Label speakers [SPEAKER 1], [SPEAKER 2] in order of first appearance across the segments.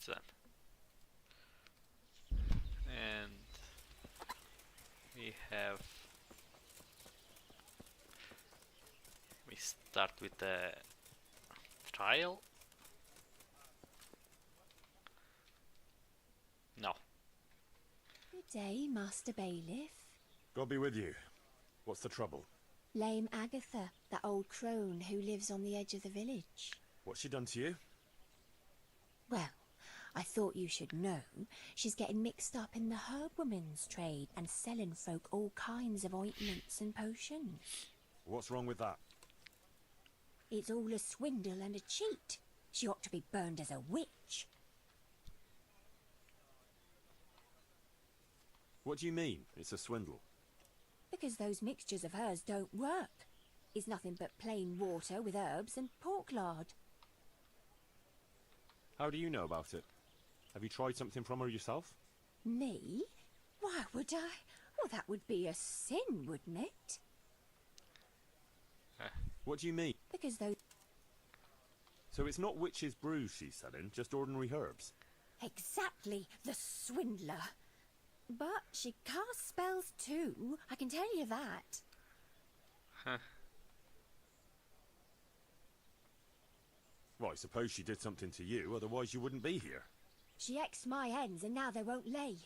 [SPEAKER 1] minutes then. And we start with the trial. No.
[SPEAKER 2] Good day, Master Bailiff.
[SPEAKER 3] God be with you. What's the trouble?
[SPEAKER 2] Lame Agatha, that old crone who lives on the edge of the village.
[SPEAKER 3] What's she done to you?
[SPEAKER 2] Well, I thought you should know. She's getting mixed up in the herb woman's trade and selling folk all kinds of ointments and potions.
[SPEAKER 3] What's wrong with that?
[SPEAKER 2] It's all a swindle and a cheat. She ought to be burned as a witch.
[SPEAKER 3] What do you mean, it's a swindle?
[SPEAKER 2] Because those mixtures of hers don't work. It's nothing but plain water with herbs and pork lard.
[SPEAKER 3] How do you know about it? Have you tried something from her yourself?
[SPEAKER 2] Me? Why would I? Well, that would be a sin, wouldn't it?
[SPEAKER 3] What do you mean?
[SPEAKER 2] Because those...
[SPEAKER 3] So it's not witch's brews she's selling, just ordinary herbs?
[SPEAKER 2] Exactly, the swindler. But she casts spells too, I can tell you that.
[SPEAKER 1] Huh.
[SPEAKER 3] Well, I suppose she did something to you, otherwise you wouldn't be here.
[SPEAKER 2] She X'd my hens and now they won't lay.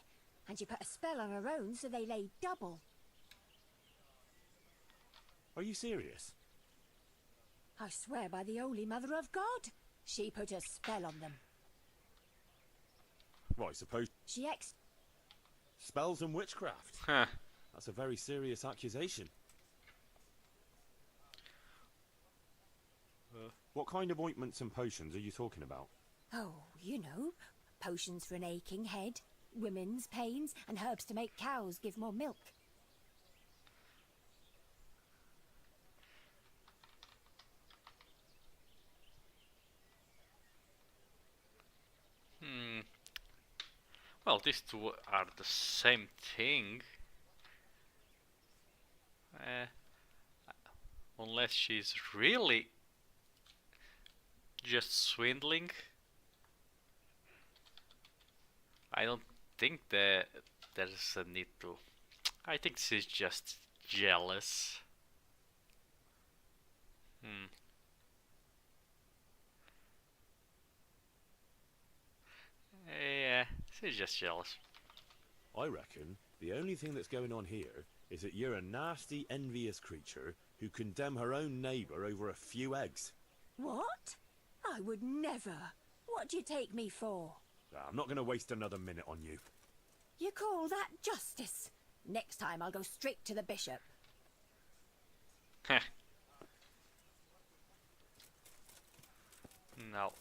[SPEAKER 2] And she put a spell on her own so they lay double.
[SPEAKER 3] Are you serious?
[SPEAKER 2] I swear by the Holy Mother of God, she put a spell on them.
[SPEAKER 3] Well, I suppose...
[SPEAKER 2] She X'd...
[SPEAKER 3] Spells and witchcraft?
[SPEAKER 1] Huh.
[SPEAKER 3] That's a very serious accusation. What kind of ointments and potions are you talking about?
[SPEAKER 2] Oh, you know, potions for an aching head, women's pains, and herbs to make cows give more milk.
[SPEAKER 1] Well, these two are the same thing. Unless she's really just swindling. I don't think that there's a need to. I think she's just jealous. Yeah, she's just jealous.
[SPEAKER 3] I reckon the only thing that's going on here is that you're a nasty, envious creature who condemn her own neighbour over a few eggs.
[SPEAKER 2] What? I would never. What do you take me for?
[SPEAKER 3] I'm not going to waste another minute on you.
[SPEAKER 2] You call that justice? Next time I'll go straight to the bishop.
[SPEAKER 1] Heh. No.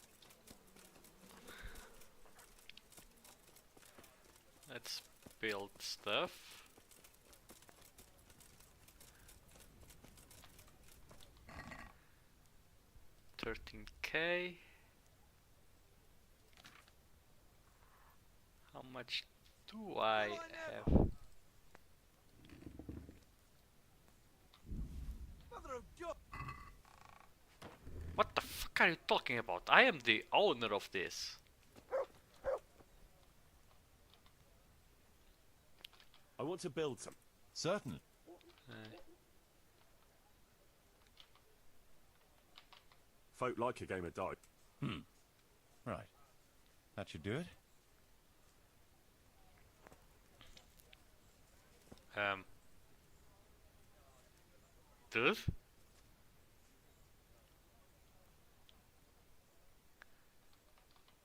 [SPEAKER 1] Let's build stuff. $13K. How much do I have? What the fuck are you talking about? I am the owner of this.
[SPEAKER 3] I want to build some.
[SPEAKER 4] Certainly.
[SPEAKER 3] Folk like a game of dice.
[SPEAKER 4] Right. That should do it.
[SPEAKER 1] Dude?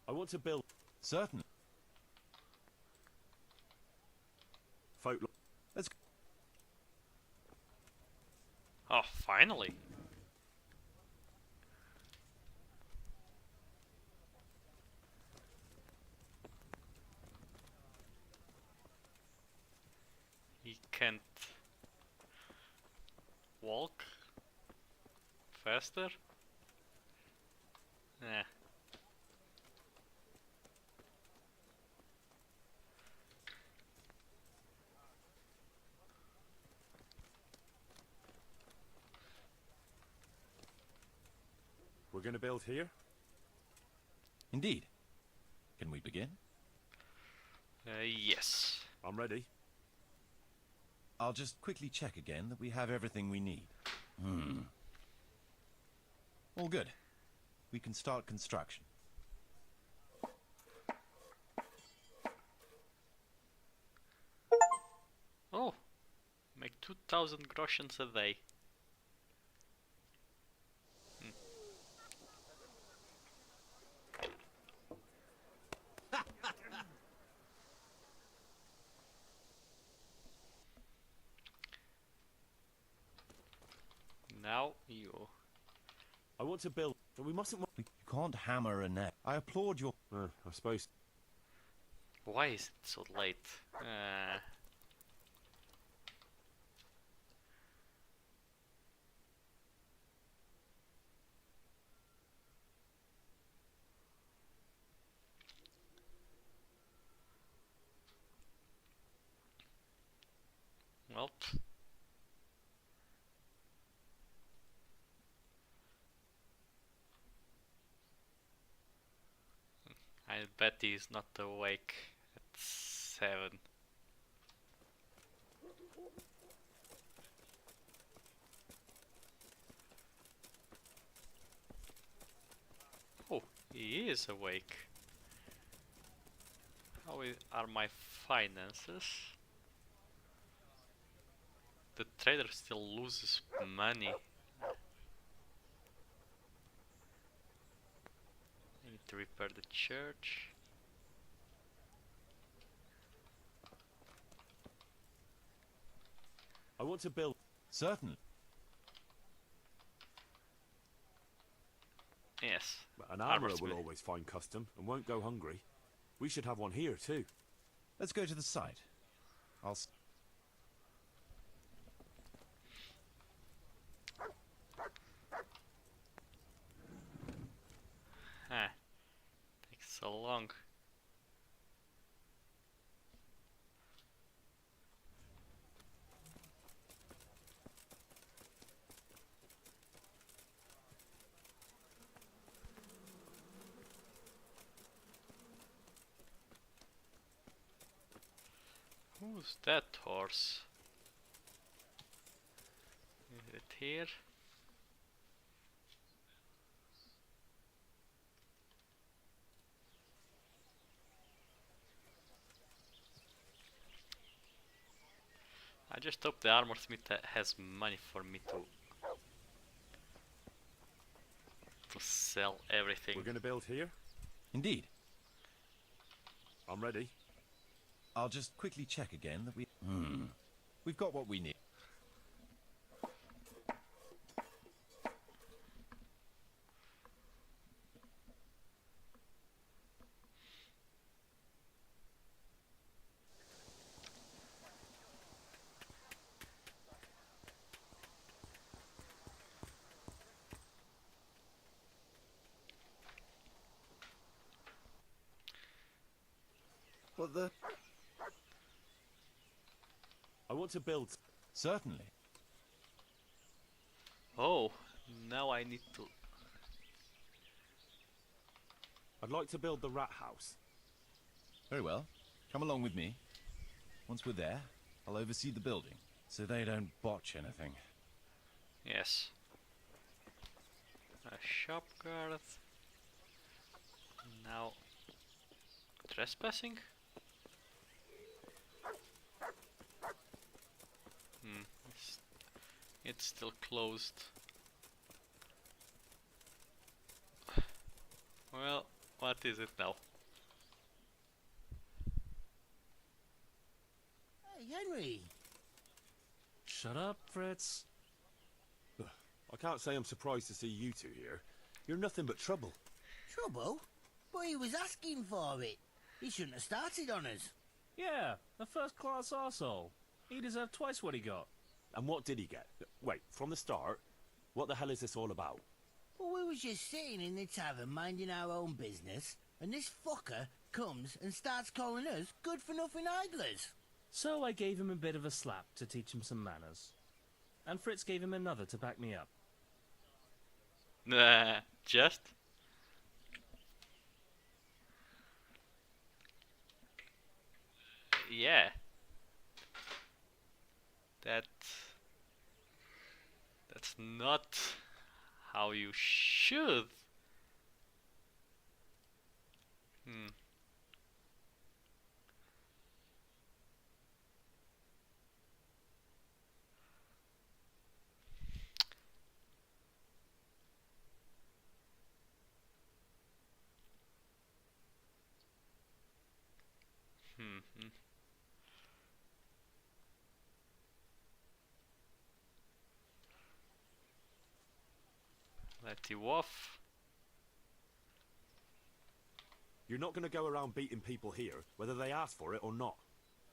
[SPEAKER 3] I want to build.
[SPEAKER 4] Certainly.
[SPEAKER 3] Folk.
[SPEAKER 4] Let's go.
[SPEAKER 1] Oh, finally. He can't walk faster? Nah.
[SPEAKER 3] We're going to build here?
[SPEAKER 4] Indeed. Can we begin?
[SPEAKER 1] Yes.
[SPEAKER 3] I'm ready.
[SPEAKER 4] I'll just quickly check again that we have everything we need. All good. We can start construction.
[SPEAKER 1] Oh, make 2,000 groshens a day. Now you.
[SPEAKER 3] I want to build, but we mustn't.
[SPEAKER 4] You can't hammer a nail. I applaud your...
[SPEAKER 3] I suppose.
[SPEAKER 1] Why is it so late? Well, I bet he's not awake at 7. Oh, he is awake. Are my finances? The trader still loses money. I need to repair the church.
[SPEAKER 3] I want to build.
[SPEAKER 4] Certainly.
[SPEAKER 1] Yes.
[SPEAKER 3] An armourer
[SPEAKER 1] Armorsmith.
[SPEAKER 3] will always find custom and won't go hungry. We should have one here too.
[SPEAKER 4] Let's go to the site.
[SPEAKER 1] Ah, takes so long. Who's that horse? Is it here? I just hope the armorsmith has money for me to sell everything.
[SPEAKER 3] We're going to build here.
[SPEAKER 4] Indeed.
[SPEAKER 3] I'm ready.
[SPEAKER 4] I'll just quickly check again that we've got what we need. What the...
[SPEAKER 3] I want to build.
[SPEAKER 4] Certainly.
[SPEAKER 1] Oh, now I need to.
[SPEAKER 3] I'd like to build the rat house.
[SPEAKER 4] Very well. Come along with me. Once we're there, I'll oversee the building, so they don't botch anything.
[SPEAKER 1] Yes. A shop guard. Now. Trespassing? It's still closed. Well, what is it now?
[SPEAKER 5] Hey, Henry.
[SPEAKER 6] Shut up, Fritz.
[SPEAKER 3] I can't say I'm surprised to see you two here. You're nothing but trouble.
[SPEAKER 5] Trouble? But he was asking for it. He shouldn't have started on us.
[SPEAKER 6] Yeah, a first-class arsehole. He deserved twice what he got.
[SPEAKER 3] And what did he get? Wait, from the start, what the hell is this all about?
[SPEAKER 5] Well, we was just sitting in the tavern minding our own business, and this fucker comes and starts calling us good-for-nothing idlers.
[SPEAKER 6] So I gave him a bit of a slap to teach him some manners. And Fritz gave him another to back me up.
[SPEAKER 1] Nah, just? yeah. That's not how you should. Hmm. Hmm. Let you off.
[SPEAKER 3] You're not going to go around beating people here, whether they ask for it or not.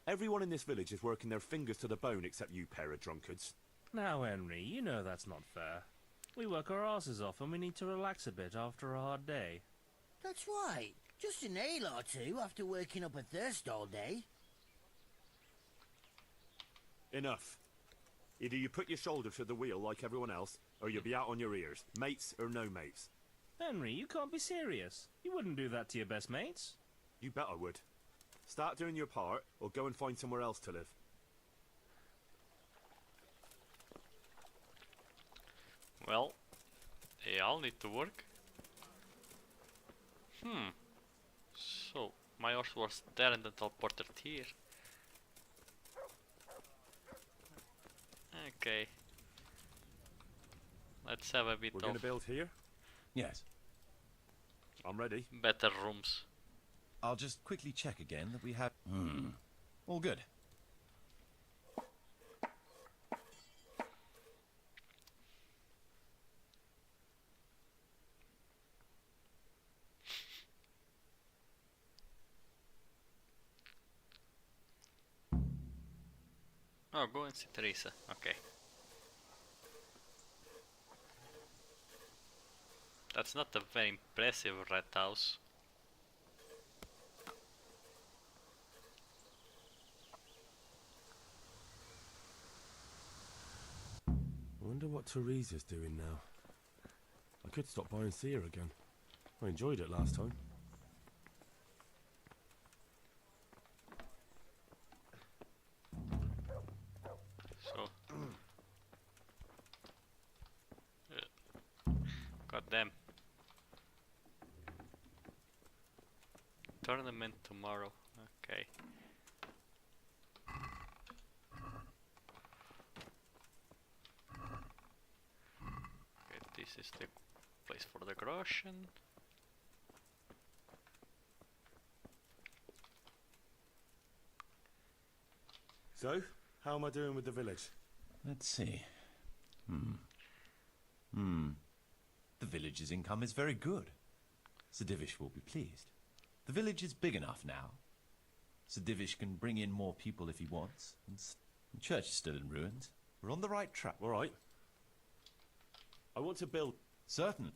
[SPEAKER 3] Everyone in this village is working their fingers to the bone except you pair of drunkards.
[SPEAKER 6] Now, Henry, you know that's not fair. We work our asses off and we need to relax a bit after a hard day.
[SPEAKER 5] That's right. Just an ale or two after working up a thirst all day.
[SPEAKER 3] Enough. Either you put your shoulder to the wheel like everyone else, or you'll be out on your ears, mates or no mates.
[SPEAKER 6] Henry, you can't be serious. You wouldn't do that to your best mates.
[SPEAKER 3] You bet I would. Start doing your part, or go and find somewhere else to live.
[SPEAKER 1] Well, they all need to work. So, my horse was there and then teleported here. Okay. Let's have a bit
[SPEAKER 3] We're going to
[SPEAKER 1] of
[SPEAKER 3] build here?
[SPEAKER 4] Yes.
[SPEAKER 3] I'm ready.
[SPEAKER 1] better rooms.
[SPEAKER 4] I'll just quickly check again that we have... All good.
[SPEAKER 1] Oh, go and see Teresa. Okay. That's not a very impressive red house.
[SPEAKER 3] I wonder what Teresa's doing now. I could stop by and see her again. I enjoyed it last time.
[SPEAKER 1] So. God damn. Tournament tomorrow. Okay. Okay, this is the place for the Groshen.
[SPEAKER 3] So, how am I doing with the village?
[SPEAKER 4] Let's see. The village's income is very good. Sir Divish will be pleased. The village is big enough now. Sir Divish can bring in more people if he wants. And the church is still in ruins. We're on the right track.
[SPEAKER 3] All right. I want to build...
[SPEAKER 4] Certain.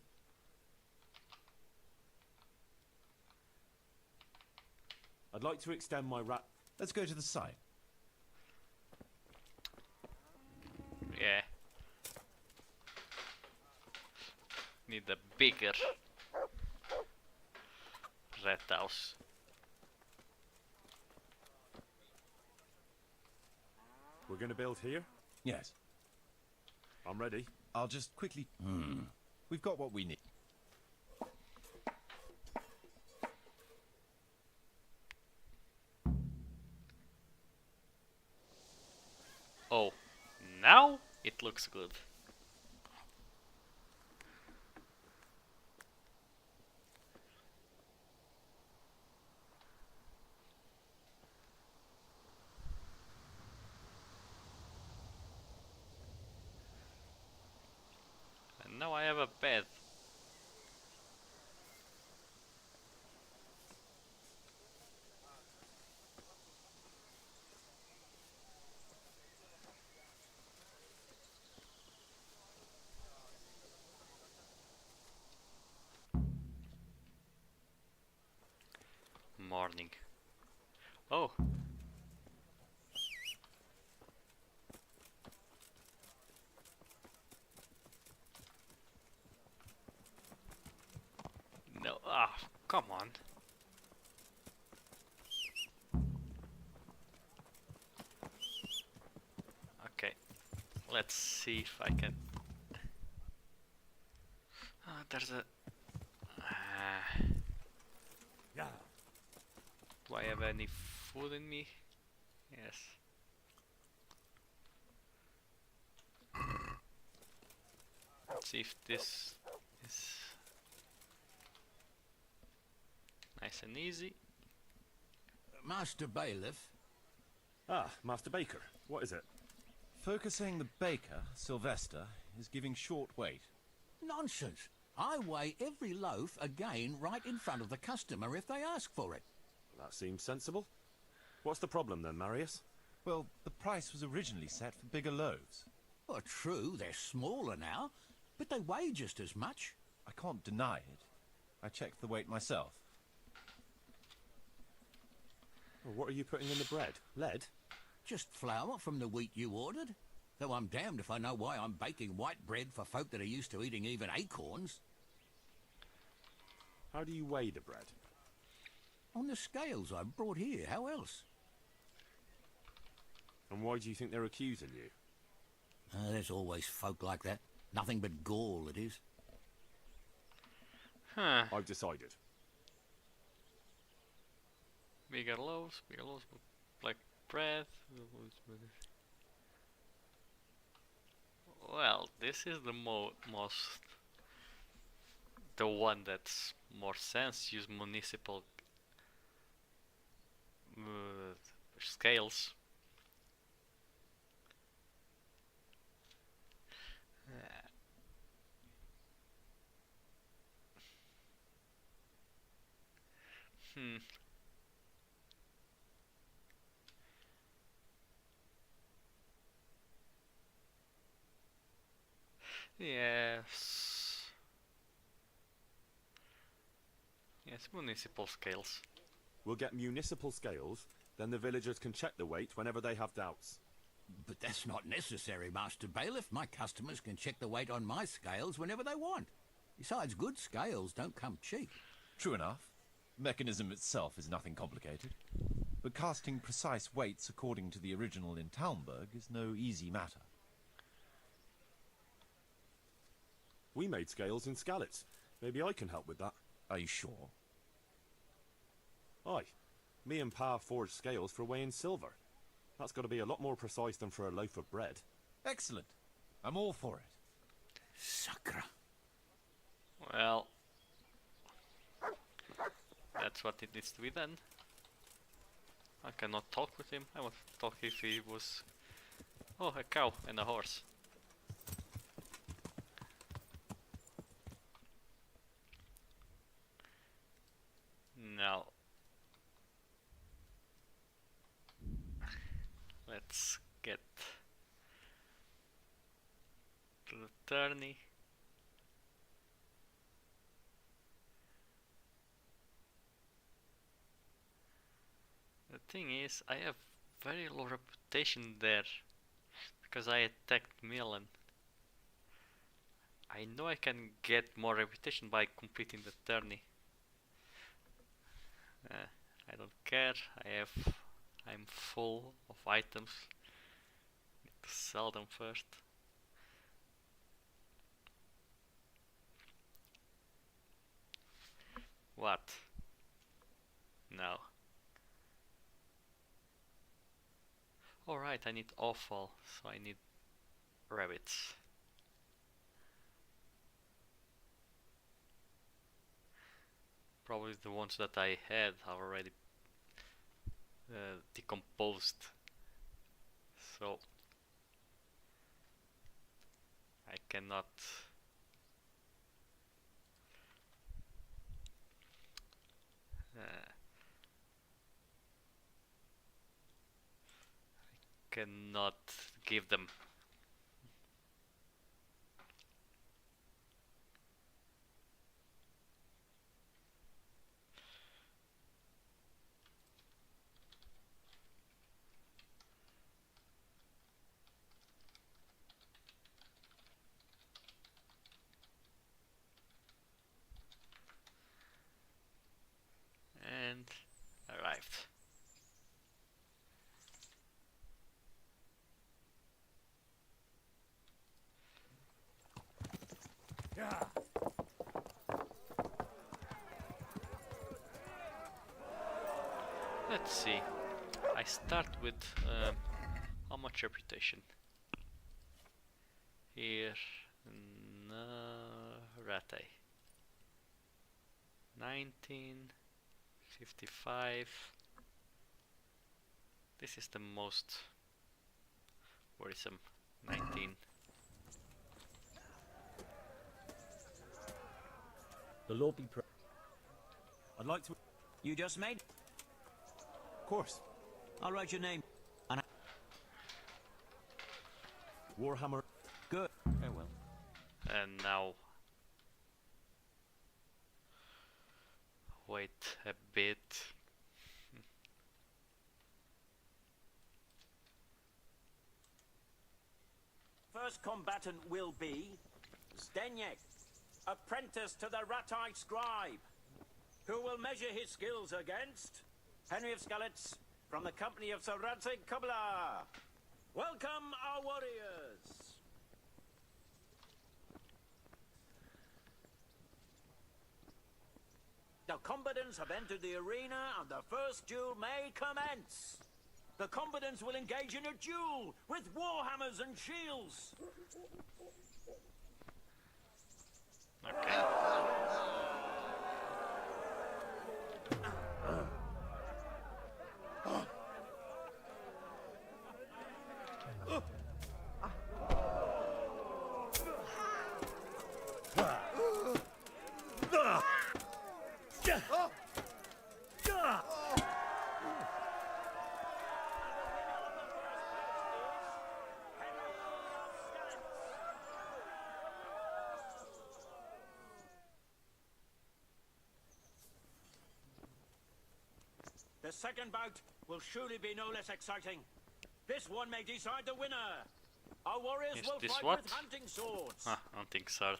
[SPEAKER 3] I'd like to extend my rat...
[SPEAKER 4] Let's go to the site.
[SPEAKER 1] Yeah. Need a bigger red house.
[SPEAKER 3] We're going to build here?
[SPEAKER 4] Yes.
[SPEAKER 3] I'm ready.
[SPEAKER 4] I'll just quickly... We've got what we need.
[SPEAKER 1] Oh, now it looks good. And now I have a bed. Morning. Oh. No, come on. let's see if I can. There's a.
[SPEAKER 3] Yeah.
[SPEAKER 1] Do I have any food in me? Yes. Let's see if this is nice and easy.
[SPEAKER 5] Master Bailiff,
[SPEAKER 3] Ah, Master Baker. What is it?
[SPEAKER 4] Folker saying the baker, Sylvester, is giving short weight.
[SPEAKER 5] nonsense. I weigh every loaf again right in front of the customer if they ask for it.
[SPEAKER 3] That seems sensible. What's the problem then, Marius?
[SPEAKER 4] Well, the price was originally set for bigger loaves.
[SPEAKER 5] Well, true, they're smaller now, but they weigh just as much.
[SPEAKER 4] I can't deny it. I checked the weight myself.
[SPEAKER 3] Well, what are you putting in the bread? Lead?
[SPEAKER 5] Just flour from the wheat you ordered. Though I'm damned if I know why I'm baking white bread for folk that are used to eating even acorns.
[SPEAKER 3] How do you weigh the bread?
[SPEAKER 5] On the scales I brought here, how else?
[SPEAKER 3] And why do you think they're accusing you?
[SPEAKER 5] There's always folk like that. Nothing but gall, it is.
[SPEAKER 1] Huh.
[SPEAKER 3] I've decided.
[SPEAKER 1] Bigger loaves, black bread. Well, this is the the one that's more sense. Use municipal scales. Hmm. Yes. Yes, municipal scales.
[SPEAKER 3] We'll get municipal scales, then the villagers can check the weight whenever they have doubts.
[SPEAKER 5] But that's not necessary, Master Bailiff. My customers can check the weight on my scales whenever they want. Besides, good scales don't come cheap.
[SPEAKER 4] True enough. Mechanism itself is nothing complicated. But casting precise weights according to the original in Talmberg is no easy matter.
[SPEAKER 3] We made scales in Skalitz. Maybe I can help with that.
[SPEAKER 4] Are you sure?
[SPEAKER 3] Aye. Me and Pa forged scales for weighing silver. That's got to be a lot more precise than for a loaf of bread.
[SPEAKER 4] Excellent. I'm all for it.
[SPEAKER 5] Sacra.
[SPEAKER 1] Well, that's what it needs to be done. I cannot talk with him. I want to talk if he was... Oh, a cow and a horse. Now, let's get to the tourney. The thing is, I have very low reputation there because I attacked Milan. I know I can get more reputation by completing the tourney. I don't care. I'm full of items. Need to sell them first. What? No. Alright, I need offal, so I need rabbits. Probably the ones that I had are already decomposed, so I cannot give them. And arrived. let's see. I start with how much reputation? Here, Rate. 19, 55. This is the most worrisome. 19.
[SPEAKER 7] The Lord be praised.
[SPEAKER 8] I'd like to... You just made?
[SPEAKER 7] Of course.
[SPEAKER 8] I'll write your name. And
[SPEAKER 3] Warhammer.
[SPEAKER 8] good. Very well.
[SPEAKER 1] And now... Wait a bit.
[SPEAKER 9] First combatant will be Zdeněk, apprentice to the Ratai scribe, who will measure his skills against Henry of Skalitz from the company of Sir Radzig Kobyla. Welcome, our warriors. The combatants have entered the arena and the first duel may commence. The combatants will engage in a duel with warhammers and shields.
[SPEAKER 1] Okay.
[SPEAKER 9] The second bout will surely be no less exciting. This one may decide the winner. Our warriors
[SPEAKER 1] Is
[SPEAKER 9] will
[SPEAKER 1] this
[SPEAKER 9] fight
[SPEAKER 1] what?
[SPEAKER 9] with hunting swords.
[SPEAKER 1] Ah, hunting sword.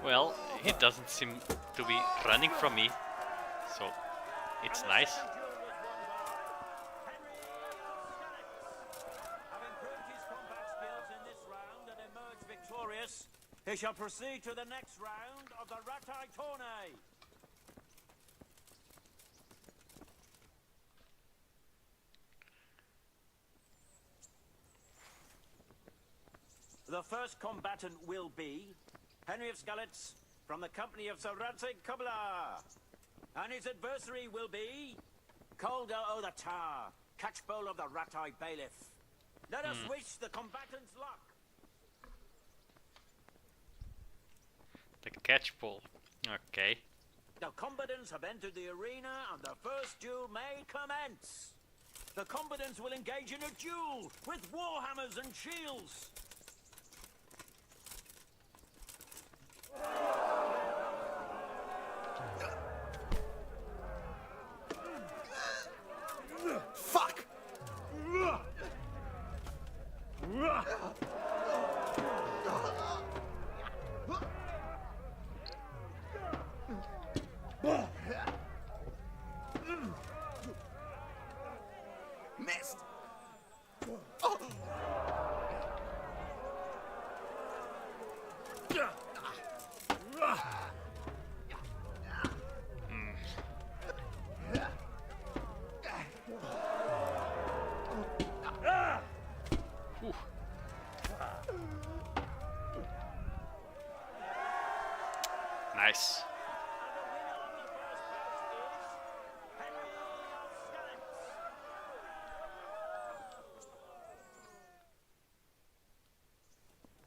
[SPEAKER 1] Well, he doesn't seem to be running from me, so it's nice.
[SPEAKER 9] Having proved his combat skills in this round and emerged victorious, he shall proceed to the next round of the Ratai Tourney. The first combatant will be Henry of Skalitz from the company of Sir Radzig Kobyla. And his adversary will be Kolga o' the Tar, catchpole of the Ratai Bailiff. Let us wish the combatants luck.
[SPEAKER 1] The catch ball. Okay.
[SPEAKER 9] The combatants have entered the arena and the first duel may commence. The combatants will engage in a duel with warhammers and shields.
[SPEAKER 7] Fuck! Missed!
[SPEAKER 1] Whew. Nice.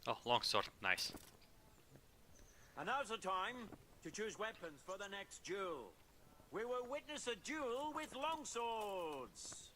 [SPEAKER 1] Oh, longsword, nice.
[SPEAKER 9] And now's the time to choose weapons for the next duel. We will witness a duel with longswords.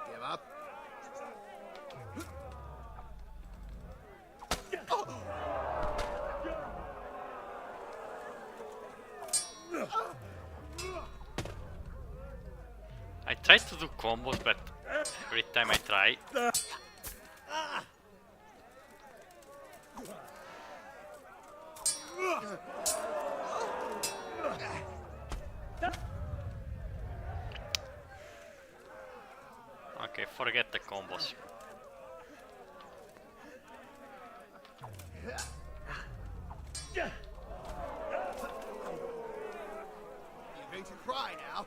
[SPEAKER 7] Give up.
[SPEAKER 1] tried to do combos, but every time I try, okay, forget the combos.
[SPEAKER 7] You're going to cry now.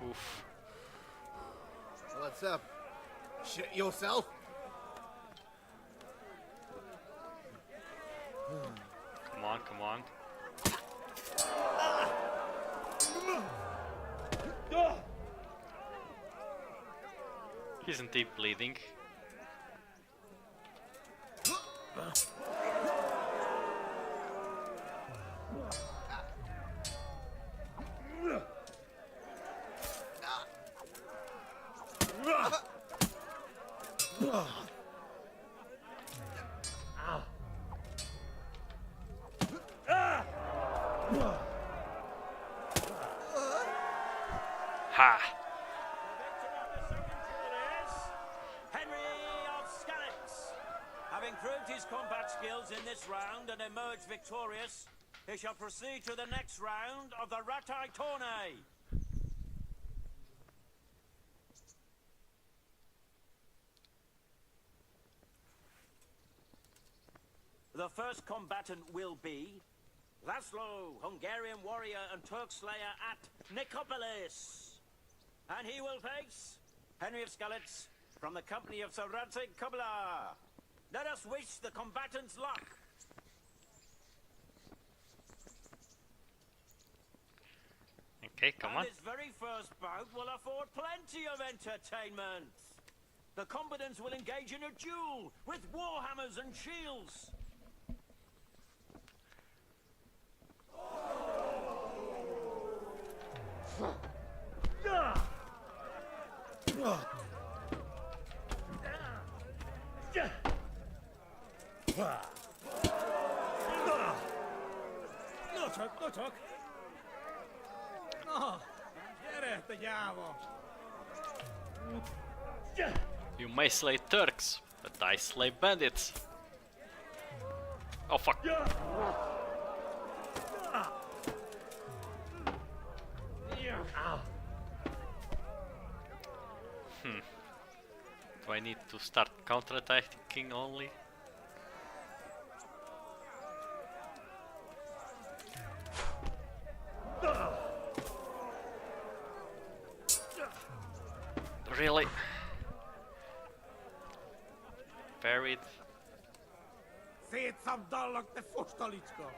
[SPEAKER 1] Oof.
[SPEAKER 7] What's up? Shit yourself?
[SPEAKER 1] Come on, come on. Isn't he bleeding? Ha!
[SPEAKER 9] Henry of Skalitz. Having proved his combat skills in this round and emerged victorious, he shall proceed to the next round of the Ratai Tourney. The first combatant will be Laszlo, Hungarian warrior and Turk slayer at Nicopolis. And he will face Henry of Skalitz from the company of Sir Radzig Kubla. Let us wish the combatants luck.
[SPEAKER 1] Okay, come on.
[SPEAKER 9] And this very first bout will afford plenty of entertainment. The combatants will engage in a duel with warhammers and shields.
[SPEAKER 7] No talk. No, järjehtä jäävo.
[SPEAKER 1] You may slay Turks, but I slay bandits. Oh fuck. Do I need to start counterattacking only? Really? Buried.
[SPEAKER 7] Siitä sam dallag te fustalitsko.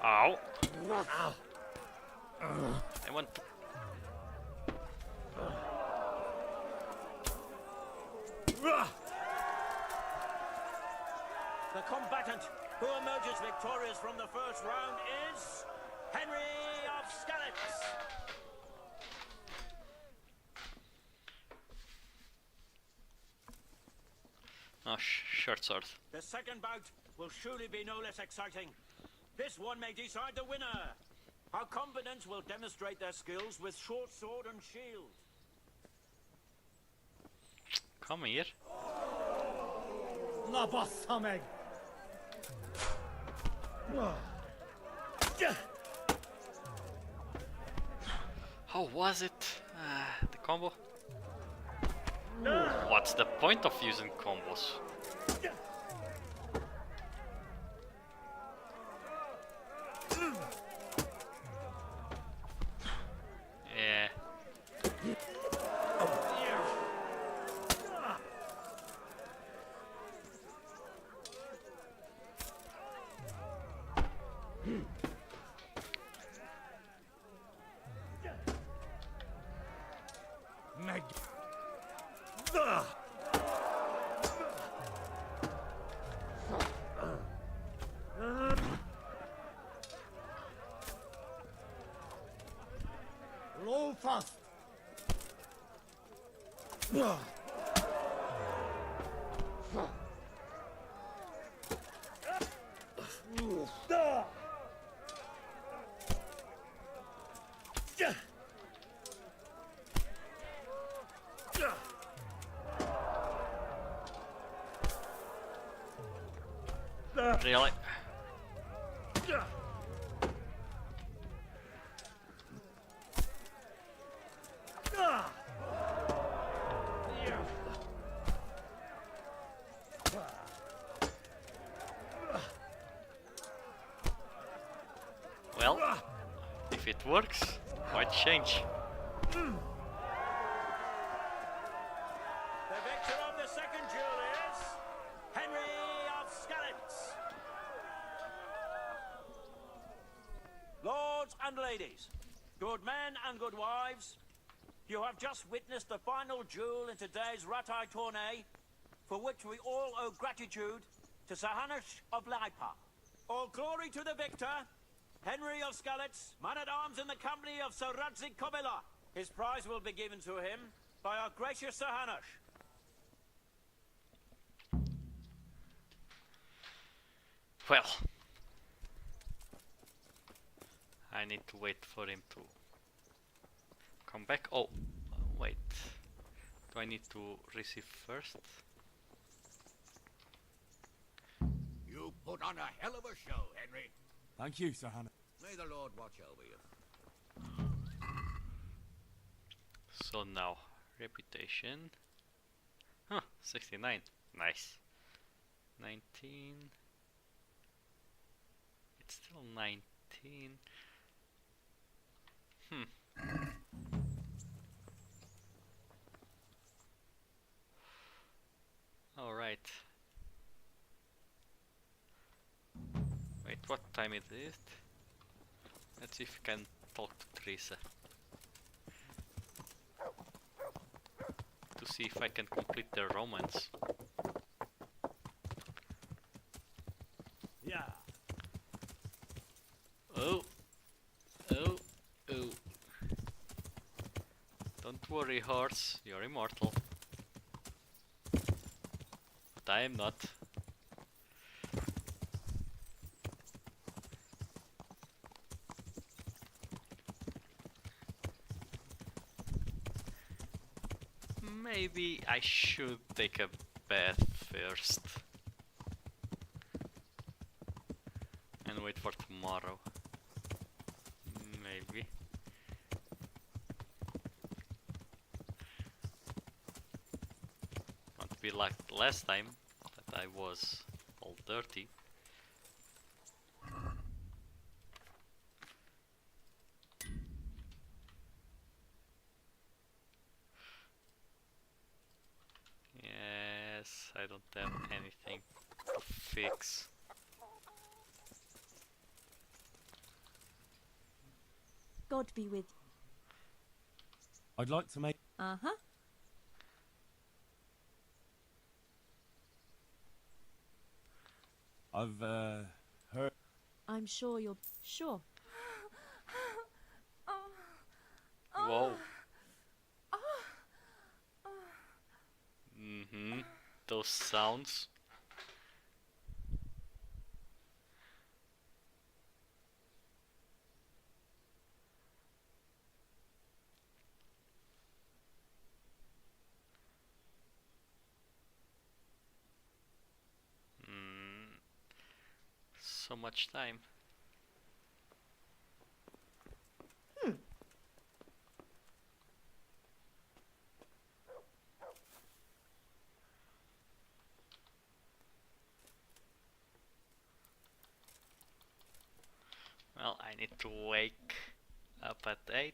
[SPEAKER 1] Ow. I want to...
[SPEAKER 9] The combatant who emerges victorious from the first round is Henry of Skalitz.
[SPEAKER 1] Oh, short sword.
[SPEAKER 9] The second bout will surely be no less exciting. This one may decide the winner. Our combatants will demonstrate their skills with short sword and shield.
[SPEAKER 1] Come here.
[SPEAKER 7] Na bassza meg!
[SPEAKER 1] How was it? The combo? What's the point of using combos? Yeah.
[SPEAKER 7] Meg! Roll fast!
[SPEAKER 1] Really? Well, if it works, why change?
[SPEAKER 9] The victor of the second duel is Henry of Skalitz. Lords and ladies, good men and good wives, you have just witnessed the final duel in today's Ratai tourney, for which we all owe gratitude to Sahanash of Laipa. All glory to the victor, Henry of Skalitz, man-at-arms in the company of Sir Radzik Kobila. His prize will be given to him by our gracious Sahanash.
[SPEAKER 1] Well, I need to wait for him to come back. Oh, wait. Do I need to receive first?
[SPEAKER 7] You put on a hell of a show, Henry.
[SPEAKER 3] Thank you, Sir Hannah.
[SPEAKER 7] May the Lord watch over you.
[SPEAKER 1] So now, reputation. Huh, 69. Nice. 19. It's still 19. Alright. Wait, what time is it? Let's see if we can talk to Teresa. To see if I can complete the romance.
[SPEAKER 7] Yeah.
[SPEAKER 1] Oh. Oh. Oh. Don't worry, horse. You're immortal. But I am not. Maybe I should take a bath first. And wait for tomorrow. Maybe. Won't be like last time that I was all dirty. Yes, I don't have anything to fix.
[SPEAKER 2] God be with
[SPEAKER 3] I'd like to make...
[SPEAKER 2] you. Uh-huh.
[SPEAKER 3] I've, heard...
[SPEAKER 2] I'm sure you're... Sure.
[SPEAKER 1] Whoa. Those sounds. so much time. Well, I need to wake up at 8.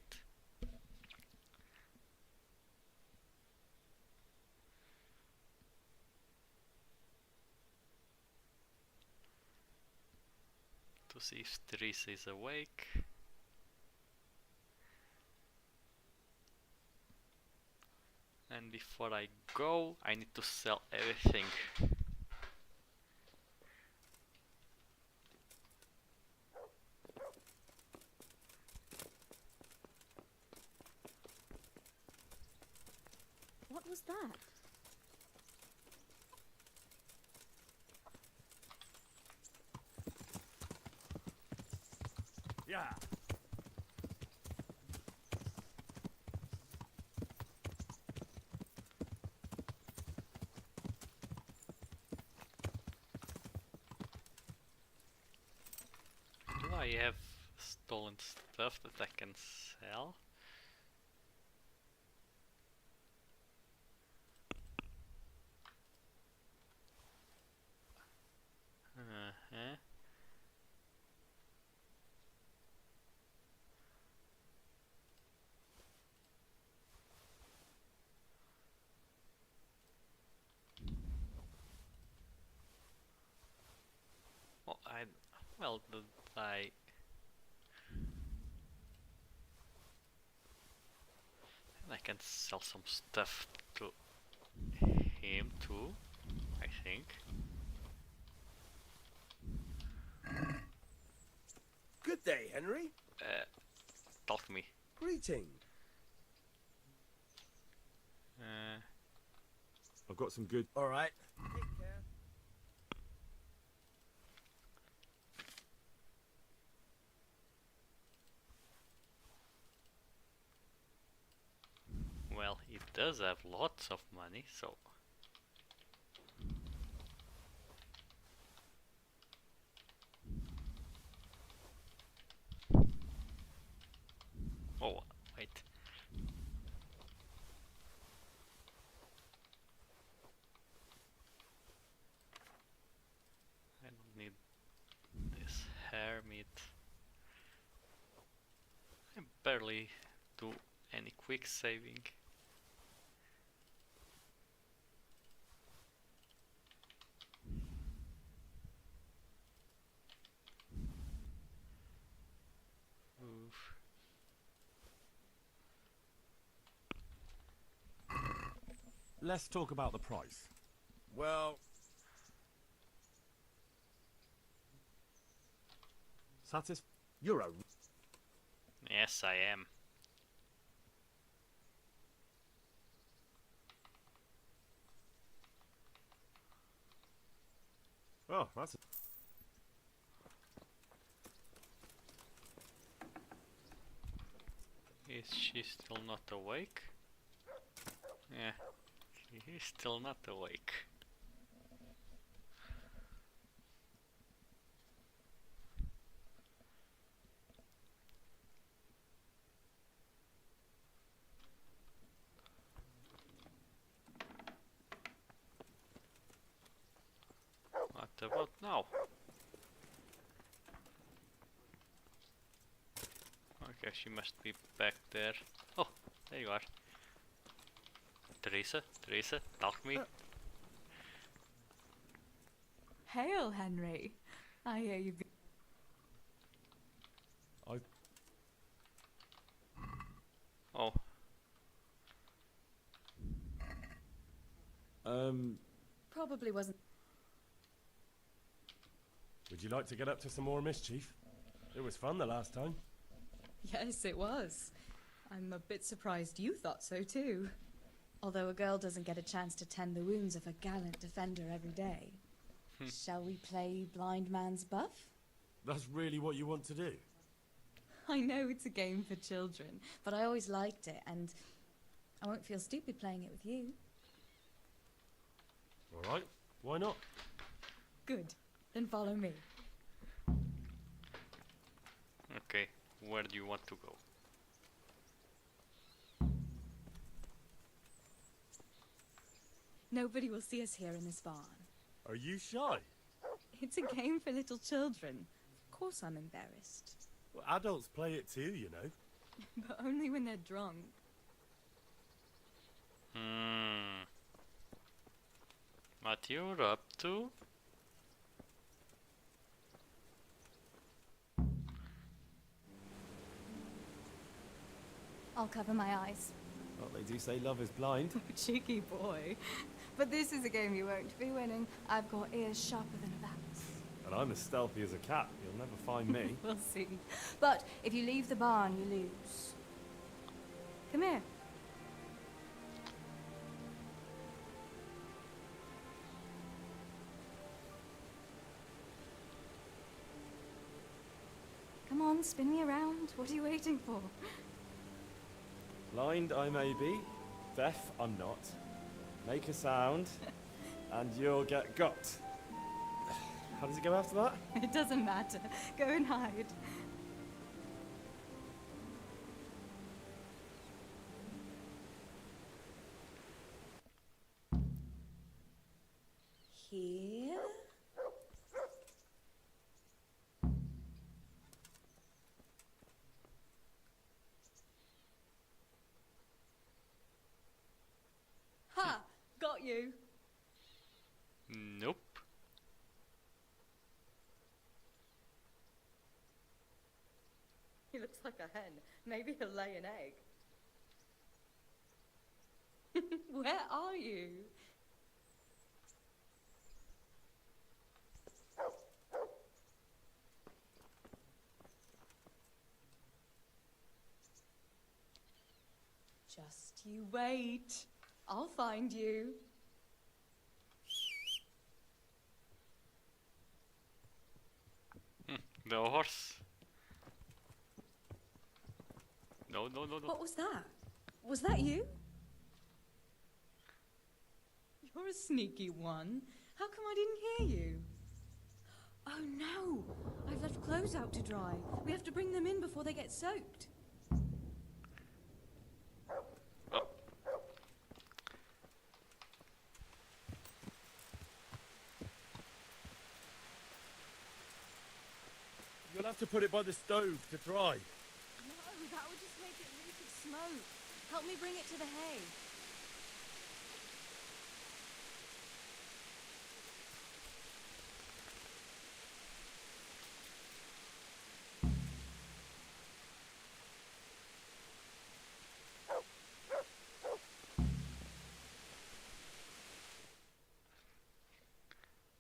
[SPEAKER 1] To see if Teresa is awake. And before I go, I need to sell everything.
[SPEAKER 10] What was that?
[SPEAKER 3] Yeah.
[SPEAKER 1] Do I have stolen stuff that I can sell? Uh-huh. Well, did I... And I can sell some stuff to him too, I think.
[SPEAKER 11] Good day, Henry.
[SPEAKER 1] Talk to me.
[SPEAKER 11] Greeting.
[SPEAKER 3] I've got some good...
[SPEAKER 11] All right. Take care.
[SPEAKER 1] Well, he does have lots of money, so... Oh, wait. I don't need this hair meat. I barely do any quick saving. Oof.
[SPEAKER 3] Let's talk about the price.
[SPEAKER 11] Well, you're a...
[SPEAKER 1] Yes, I am.
[SPEAKER 3] Oh, that's...
[SPEAKER 1] Is she still not awake? Yeah, he's still not awake. What about now? Okay, she must be back there. Oh, there you are. Teresa, talk to me.
[SPEAKER 10] Hail, Henry. I hear you've been...
[SPEAKER 1] Oh,
[SPEAKER 10] Probably wasn't...
[SPEAKER 11] Would you like to get up to some more mischief? It was fun the last time.
[SPEAKER 10] Yes, it was. I'm a bit surprised you thought so too. Although a girl doesn't get a chance to tend the wounds of a gallant defender every day. Shall we play blind man's buff?
[SPEAKER 11] That's really what you want to do?
[SPEAKER 10] I know it's a game for children, but I always liked it, and I won't feel stupid playing it with you.
[SPEAKER 11] All right, why not?
[SPEAKER 10] Good. Then follow me.
[SPEAKER 1] Okay, where do you want to go?
[SPEAKER 10] Nobody will see us here in this barn.
[SPEAKER 11] Are you shy?
[SPEAKER 10] It's a game for little children. Of course I'm embarrassed.
[SPEAKER 11] Well, adults play it too, you know.
[SPEAKER 10] But only when they're drunk.
[SPEAKER 1] What you're up to?
[SPEAKER 10] I'll cover my eyes.
[SPEAKER 11] Well, they do say love is blind.
[SPEAKER 10] Cheeky boy. But this is a game you won't be winning. I've got ears sharper than a bat's.
[SPEAKER 11] And I'm as stealthy as a cat. You'll never find me.
[SPEAKER 10] We'll see. But if you leave the barn, you lose. Come here. Come on, spin me around. What are you waiting for?
[SPEAKER 11] Blind I may be, deaf I'm not. Make a sound, and you'll get got. How does it go after that?
[SPEAKER 10] It doesn't matter. Go and hide. Here. Ha! Got you.
[SPEAKER 1] Nope.
[SPEAKER 10] He looks like a hen. Maybe he'll lay an egg. Where are you? Just you wait. I'll find you.
[SPEAKER 1] The horse. No.
[SPEAKER 10] What was that? Was that you? You're a sneaky one. How come I didn't hear you? Oh no! I've left clothes out to dry. We have to bring them in before they get soaked.
[SPEAKER 11] You'll have to put it by the stove to dry.
[SPEAKER 10] No, that would just make it reek of smoke. Help me bring it to the hay.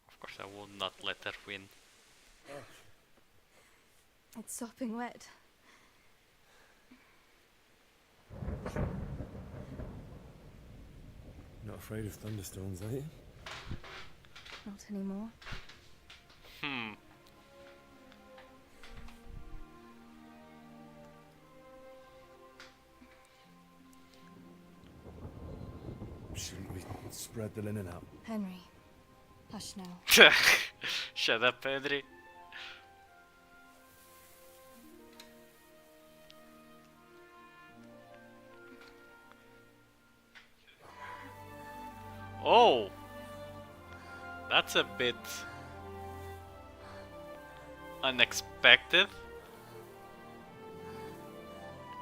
[SPEAKER 1] Of course I will not let her win.
[SPEAKER 10] It's sopping wet.
[SPEAKER 11] Not afraid of thunderstorms, are you?
[SPEAKER 10] Not anymore.
[SPEAKER 11] Shouldn't we spread the linen out?
[SPEAKER 10] Henry, hush now.
[SPEAKER 1] Shut up, Henry. Oh! That's a bit unexpected.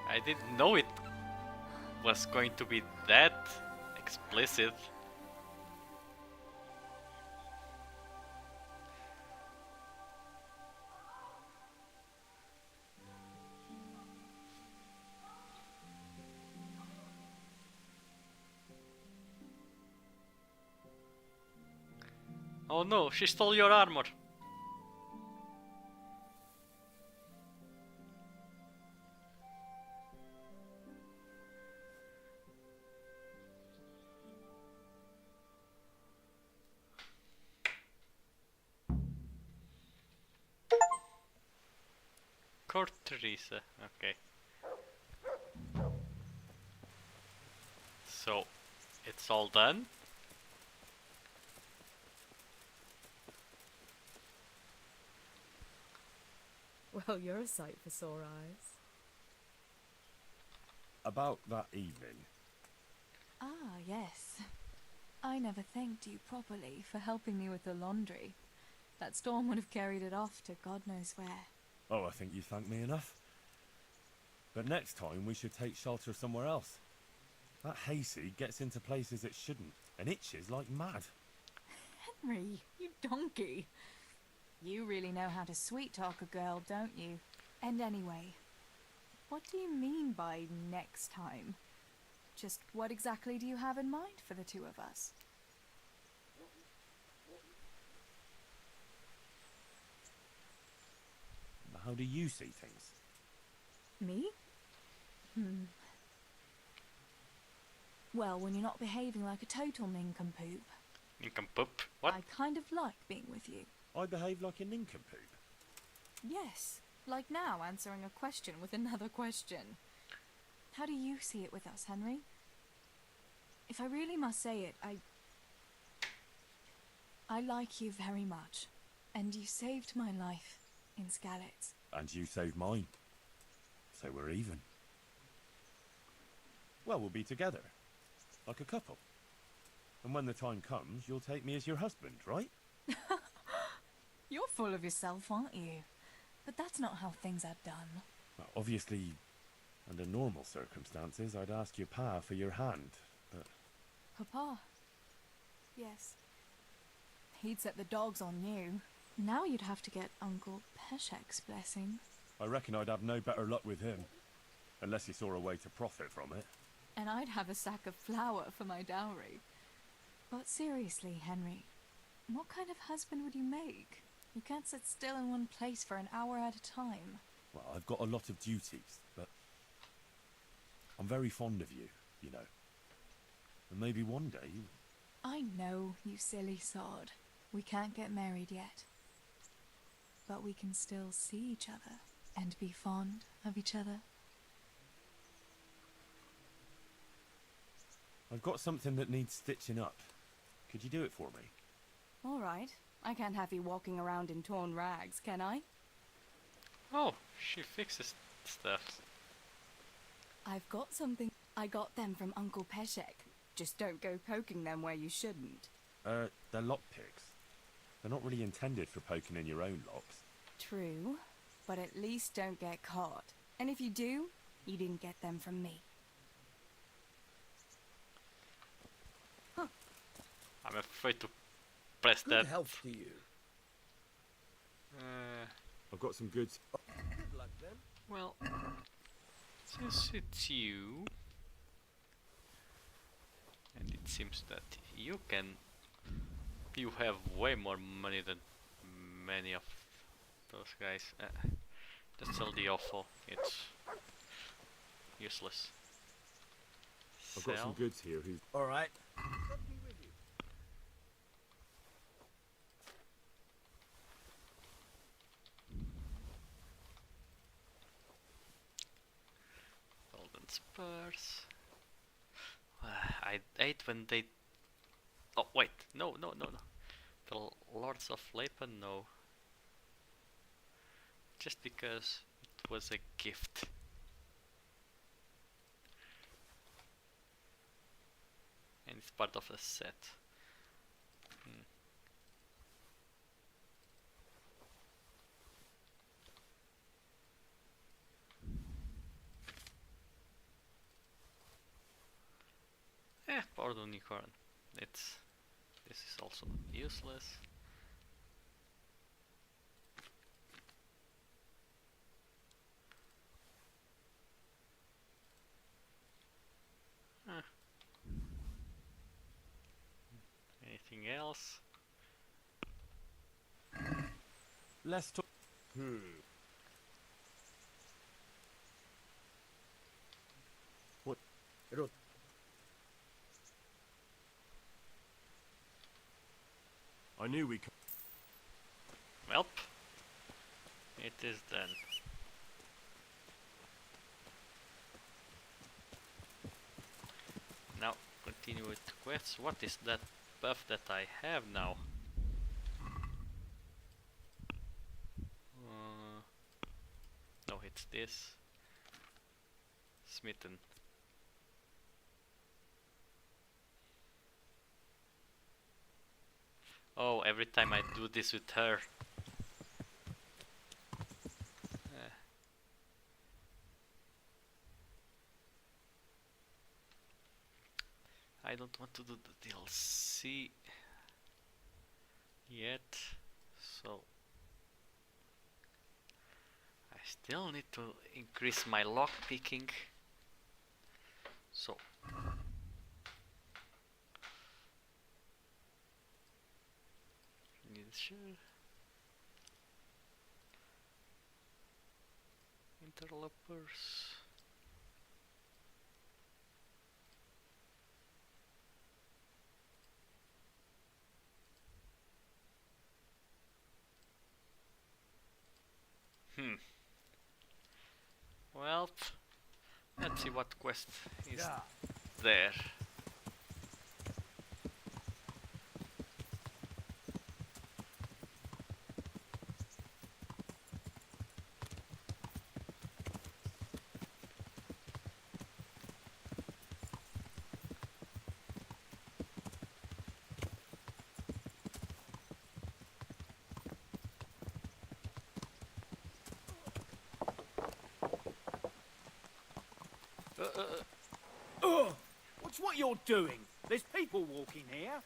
[SPEAKER 1] I didn't know it was going to be that explicit. Oh no, she stole your armor. Court Teresa, okay. So, it's all done.
[SPEAKER 10] Well, you're a sight for sore eyes.
[SPEAKER 11] About that evening.
[SPEAKER 10] Ah, yes. I never thanked you properly for helping me with the laundry. That storm would have carried it off to God knows where.
[SPEAKER 11] Oh, I think you thanked me enough. But next time we should take shelter somewhere else. That hayseed gets into places it shouldn't, and itches like mad.
[SPEAKER 10] Henry, you donkey. You really know how to sweet-talk a girl, don't you? And anyway, what do you mean by next time? Just what exactly do you have in mind for the two of us?
[SPEAKER 11] How do you see things?
[SPEAKER 10] Me? Well, when you're not behaving like a total nincompoop.
[SPEAKER 1] Nincompoop? What?
[SPEAKER 10] I kind of like being with you.
[SPEAKER 11] I behave like a nincompoop.
[SPEAKER 10] Yes, like now answering a question with another question. How do you see it with us, Henry? If I really must say it, I like you very much. And you saved my life in Skalitz.
[SPEAKER 11] And you saved mine. So we're even. Well, we'll be together. Like a couple. And when the time comes, you'll take me as your husband, right?
[SPEAKER 10] You're full of yourself, aren't you? But that's not how things are done.
[SPEAKER 11] Well, obviously, under normal circumstances, I'd ask your pa for your hand, but...
[SPEAKER 10] Papa? Yes. He'd set the dogs on you. Now you'd have to get Uncle Peshek's blessing.
[SPEAKER 11] I reckon I'd have no better luck with him. Unless he saw a way to profit from it.
[SPEAKER 10] And I'd have a sack of flour for my dowry. But seriously, Henry, what kind of husband would you make? You can't sit still in one place for an hour at a time.
[SPEAKER 11] Well, I've got a lot of duties, but... I'm very fond of you, you know. And maybe one day...
[SPEAKER 10] I know, you silly sod. We can't get married yet. But we can still see each other and be fond of each other.
[SPEAKER 11] I've got something that needs stitching up. Could you do it for me?
[SPEAKER 10] All right. I can't have you walking around in torn rags, can I?
[SPEAKER 1] Oh, she fixes stuff.
[SPEAKER 10] I've got something. I got them from Uncle Peshek. Just don't go poking them where you shouldn't.
[SPEAKER 11] They're lockpicks. They're not really intended for poking in your own locks.
[SPEAKER 10] True, but at least don't get caught. And if you do, you didn't get them from me.
[SPEAKER 1] I'm afraid to press
[SPEAKER 12] Good
[SPEAKER 1] that.
[SPEAKER 12] health to you.
[SPEAKER 11] I've got some goods.
[SPEAKER 12] Good luck then.
[SPEAKER 1] Well, since it's you, and it seems that you have way more money than many of those guys. Just sell the awful. It's useless.
[SPEAKER 11] I've got some goods here who...
[SPEAKER 12] Alright.
[SPEAKER 1] Golden spurs. I hate when they... Oh wait, no. The Lords of Lapen, no. Just because it was a gift. And it's part of a set. Powdered unicorn. This is also useless. Anything else?
[SPEAKER 11] Let's talk... What?
[SPEAKER 12] It'll...
[SPEAKER 11] I knew we could...
[SPEAKER 1] Welp. It is done. Now continue with quests. What is that buff that I have now? What's this? Smitten. Oh, every time I do this with her. I don't want to do the DLC yet, so I still need to increase my lock picking. So interlopers. Well, let's see what quest is there.
[SPEAKER 9] What's what you're doing? There's people walking here.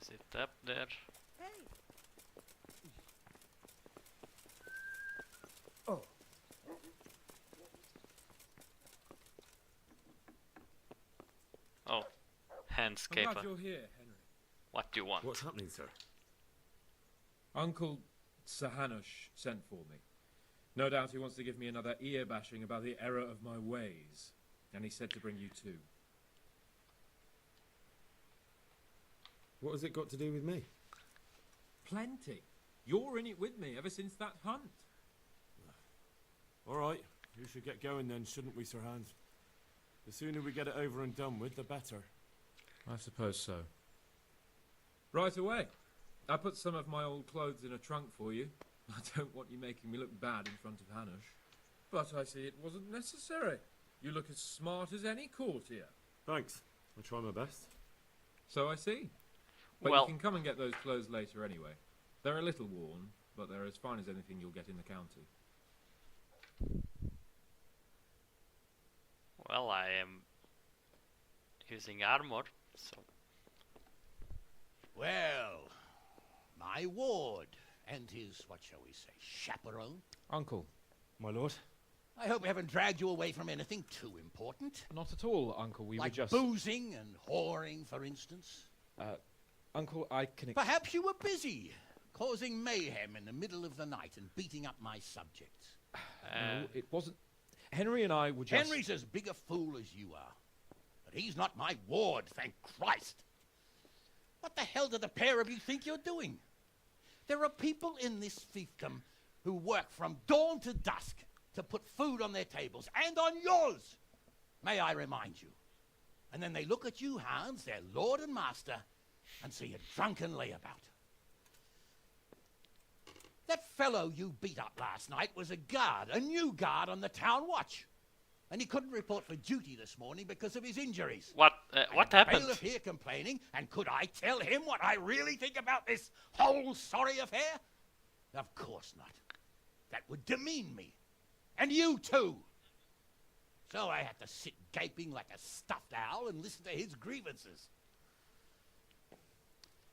[SPEAKER 1] Is it up there?
[SPEAKER 12] Oh.
[SPEAKER 1] Oh,
[SPEAKER 13] I'm
[SPEAKER 1] handscaper.
[SPEAKER 13] glad you're here, Henry.
[SPEAKER 1] What do you want?
[SPEAKER 3] What's happening, sir?
[SPEAKER 13] Uncle Sir Hanush sent for me. No doubt he wants to give me another ear bashing about the error of my ways. And he said to bring you too.
[SPEAKER 3] What has it got to do with me?
[SPEAKER 13] Plenty. You're in it with me ever since that hunt.
[SPEAKER 11] All right, you should get going then, shouldn't we, Sir Hans? The sooner we get it over and done with, the better.
[SPEAKER 13] I suppose so. Right away. I put some of my old clothes in a trunk for you. I don't want you making me look bad in front of Hanush. But I see it wasn't necessary. You look as smart as any courtier.
[SPEAKER 11] Thanks. I'll try my best.
[SPEAKER 13] So I see. But
[SPEAKER 1] Well,
[SPEAKER 13] you can come and get those clothes later anyway. They're a little worn, but they're as fine as anything you'll get in the county.
[SPEAKER 1] well, I am using armor, so
[SPEAKER 7] Well, my ward and his, what shall we say, chaperone.
[SPEAKER 14] Uncle.
[SPEAKER 11] My lord?
[SPEAKER 7] I hope we haven't dragged you away from anything too important.
[SPEAKER 14] Not at all, Uncle. We
[SPEAKER 7] like
[SPEAKER 14] were just...
[SPEAKER 7] boozing and whoring, for instance.
[SPEAKER 14] Uncle, I can...
[SPEAKER 7] Perhaps you were busy, causing mayhem in the middle of the night and beating up my subjects.
[SPEAKER 14] No, it wasn't... Henry and I were just...
[SPEAKER 7] Henry's as big a fool as you are. But he's not my ward, thank Christ. What the hell do the pair of you think you're doing? There are people in this fiefdom who work from dawn to dusk to put food on their tables, and on yours, may I remind you. And then they look at you, Hans, their lord and master, and see a drunken layabout. That fellow you beat up last night was a guard, a new guard on the town watch. And he couldn't report for duty this morning because of his injuries.
[SPEAKER 1] What happened?
[SPEAKER 7] Bailiff here complaining, and could I tell him what I really think about this whole sorry affair? Of course not. That would demean me. And you too. So I had to sit gaping like a stuffed owl and listen to his grievances.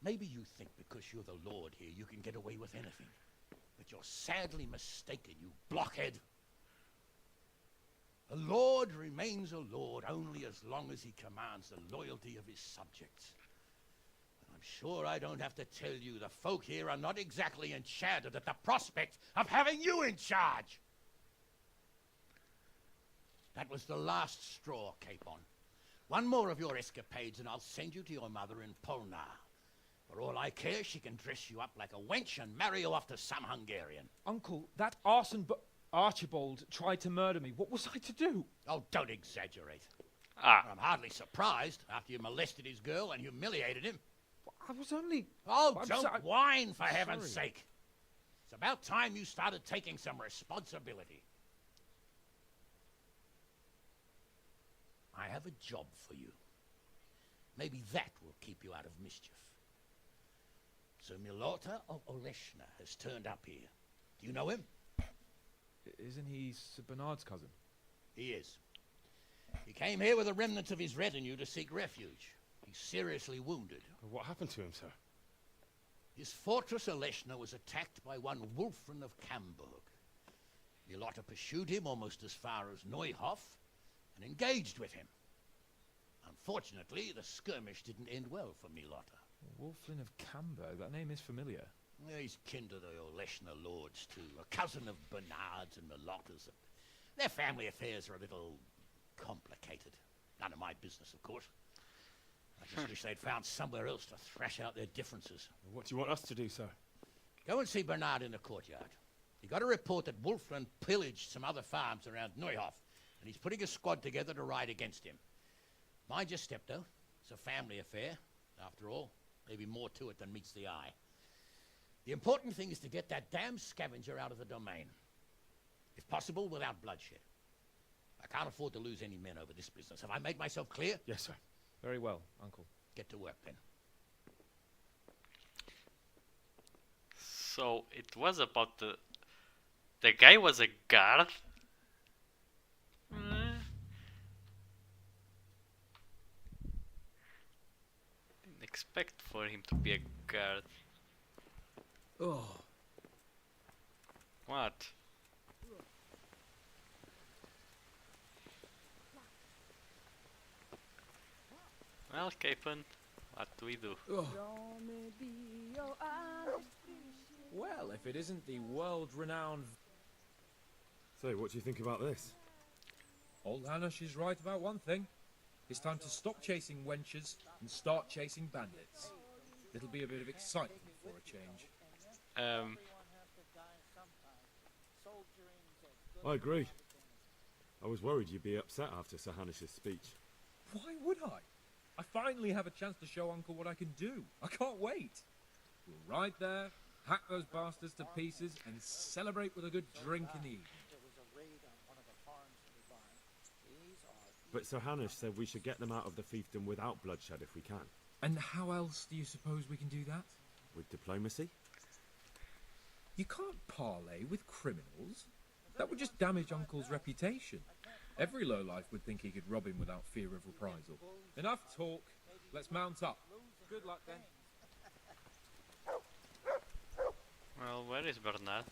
[SPEAKER 7] Maybe you think because you're the lord here you can get away with anything. But you're sadly mistaken, you blockhead. A lord remains a lord only as long as he commands the loyalty of his subjects. And I'm sure I don't have to tell you the folk here are not exactly enchanted at the prospect of having you in charge. That was the last straw, Capon. One more of your escapades and I'll send you to your mother in Polnar. For all I care, she can dress you up like a wench and marry you off to some Hungarian.
[SPEAKER 14] Uncle, that arson Archibald tried to murder me. What was I to do?
[SPEAKER 7] Oh, don't exaggerate.
[SPEAKER 1] Ah.
[SPEAKER 7] I'm hardly surprised after you molested his girl and humiliated him.
[SPEAKER 14] I was only...
[SPEAKER 7] Oh,
[SPEAKER 14] I'm
[SPEAKER 7] don't
[SPEAKER 14] so-
[SPEAKER 7] whine, for heaven's
[SPEAKER 14] Sorry.
[SPEAKER 7] sake. It's about time you started taking some responsibility. I have a job for you. Maybe that will keep you out of mischief. So Milota of Oleshna has turned up here. Do you know him?
[SPEAKER 14] Isn't he Sir Bernard's cousin?
[SPEAKER 7] He is. He came here with the remnants of his retinue to seek refuge. He's seriously wounded.
[SPEAKER 11] What happened to him, sir?
[SPEAKER 7] His fortress Oleshna was attacked by one Wolfran of Camburg. Milota pursued him almost as far as Neuhof and engaged with him. Unfortunately, the skirmish didn't end well for Milota.
[SPEAKER 14] Wolflin of Camburg. That name is familiar.
[SPEAKER 7] Yeah, he's kin to the Oleshna lords, too. A cousin of Bernard's and Milota's. Their family affairs are a little complicated. None of my business, of course. I just wish they'd found somewhere else to thrash out their differences.
[SPEAKER 11] What do you want us to do, sir?
[SPEAKER 7] Go and see Bernard in the courtyard. He got a report that Wolfran pillaged some other farms around Neuhof, and he's putting a squad together to ride against him. Mind your step, though. It's a family affair. After all, maybe more to it than meets the eye. The important thing is to get that damn scavenger out of the domain. If possible, without bloodshed. I can't afford to lose any men over this business. Have I made myself clear?
[SPEAKER 11] Yes, sir.
[SPEAKER 14] Very well, Uncle.
[SPEAKER 7] Get to work, then.
[SPEAKER 1] So it was about the guy was a guard. Didn't expect for him to be a guard.
[SPEAKER 13] Oh.
[SPEAKER 1] What? Well, Capon, what do we do?
[SPEAKER 14] Well, if it isn't the world-renowned...
[SPEAKER 11] So, what do you think about this?
[SPEAKER 13] Old Hanush is right about one thing. It's time to stop chasing wenches and start chasing bandits. It'll be a bit of excitement for a change.
[SPEAKER 11] I agree. I was worried you'd be upset after Sir Hanish's speech.
[SPEAKER 13] Why would I? I finally have a chance to show Uncle what I can do. I can't wait. We'll ride there, hack those bastards to pieces, and celebrate with a good drink in the evening.
[SPEAKER 11] But Sir Hanish said we should get them out of the fiefdom without bloodshed if we can.
[SPEAKER 13] And how else do you suppose we can do that?
[SPEAKER 11] With diplomacy?
[SPEAKER 13] You can't parley with criminals. That would just damage Uncle's reputation. Every lowlife would think he could rob him without fear of reprisal. Enough talk. Let's mount up.
[SPEAKER 14] Good luck, then.
[SPEAKER 1] Well, where is Bernard?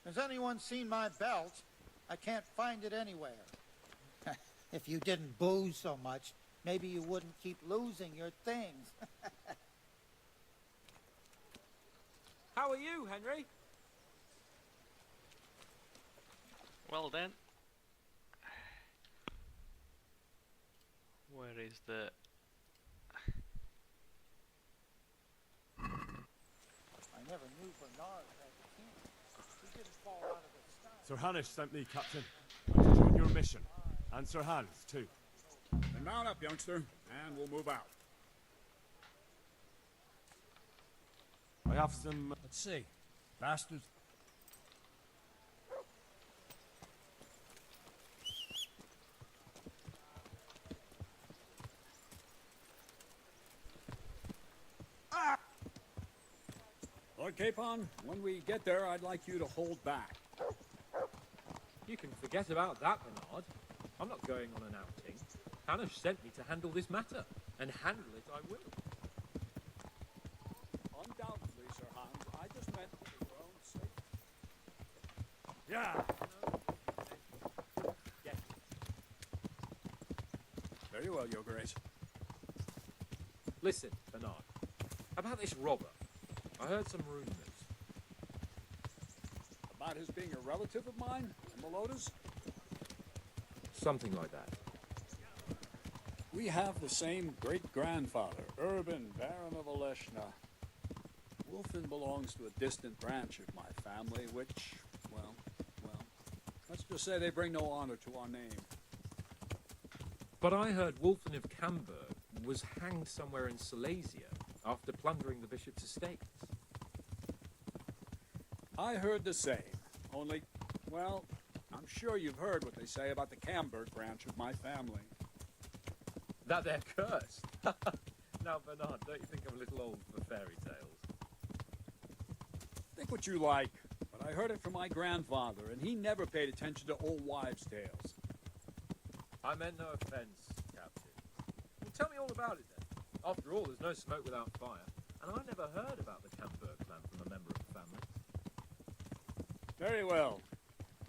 [SPEAKER 15] Has anyone seen my belt? I can't find it anywhere. If you didn't booze so much, maybe you wouldn't keep losing your things.
[SPEAKER 8] How are you, Henry?
[SPEAKER 1] Well then. Where is the...
[SPEAKER 15] I never knew Bernard had a king. He didn't fall out of the sky.
[SPEAKER 11] Sir Hanish sent me, Captain. I'm to join your mission. And Sir Hans, too.
[SPEAKER 16] Then mount up, youngster, and we'll move out.
[SPEAKER 11] I have some...
[SPEAKER 16] Let's see. Bastards. Lord Capon, when we get there, I'd like you to hold back.
[SPEAKER 13] You can forget about that, Bernard. I'm not going on an outing. Hanush sent me to handle this matter, and handle it I will.
[SPEAKER 16] Undoubtedly, Sir Hans. I just meant for your own sake. Yeah.
[SPEAKER 13] Yes.
[SPEAKER 16] Very well, Your Grace.
[SPEAKER 13] Listen, Bernard. About this robber. I heard some rumors.
[SPEAKER 16] About his being a relative of mine, Meloda's?
[SPEAKER 13] Something like that.
[SPEAKER 16] We have the same great-grandfather, Urban, Baron of Oleshna. Wolfen belongs to a distant branch of my family, which, well, Let's just say they bring no honor to our name.
[SPEAKER 13] But I heard Wulfen of Camberg was hanged somewhere in Silesia after plundering the bishop's estates.
[SPEAKER 16] I heard the same. Only, well, I'm sure you've heard what they say about the Camberg branch of my family.
[SPEAKER 13] That they're cursed. Now, Bernard, don't you think I'm a little old for fairy tales?
[SPEAKER 16] Think what you like, but I heard it from my grandfather, and he never paid attention to old wives' tales.
[SPEAKER 13] I meant no offence, Captain. Well, tell me all about it then. After all, there's no smoke without fire, and I never heard about the Camberg clan from a member of the family.
[SPEAKER 16] Very well.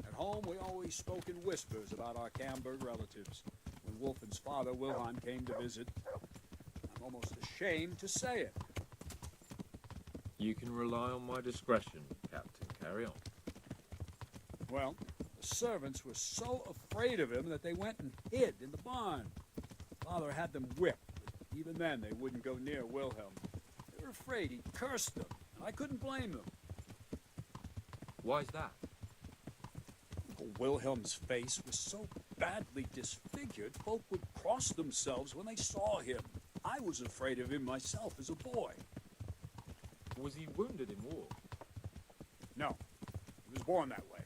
[SPEAKER 16] At home, we always spoke in whispers about our Camberg relatives. When Wulfen's father, Wilhelm, came to visit, I'm almost ashamed to say it.
[SPEAKER 13] You can rely on my discretion, Captain. Carry on.
[SPEAKER 16] Well, the servants were so afraid of him that they went and hid in the barn. Father had them whipped, but even then they wouldn't go near Wilhelm. They were afraid he'd curse them, and I couldn't blame them.
[SPEAKER 13] Why's that?
[SPEAKER 16] Uncle Wilhelm's face was so badly disfigured, folk would cross themselves when they saw him. I was afraid of him myself as a boy.
[SPEAKER 13] Was he wounded in war?
[SPEAKER 16] No, he was born that way.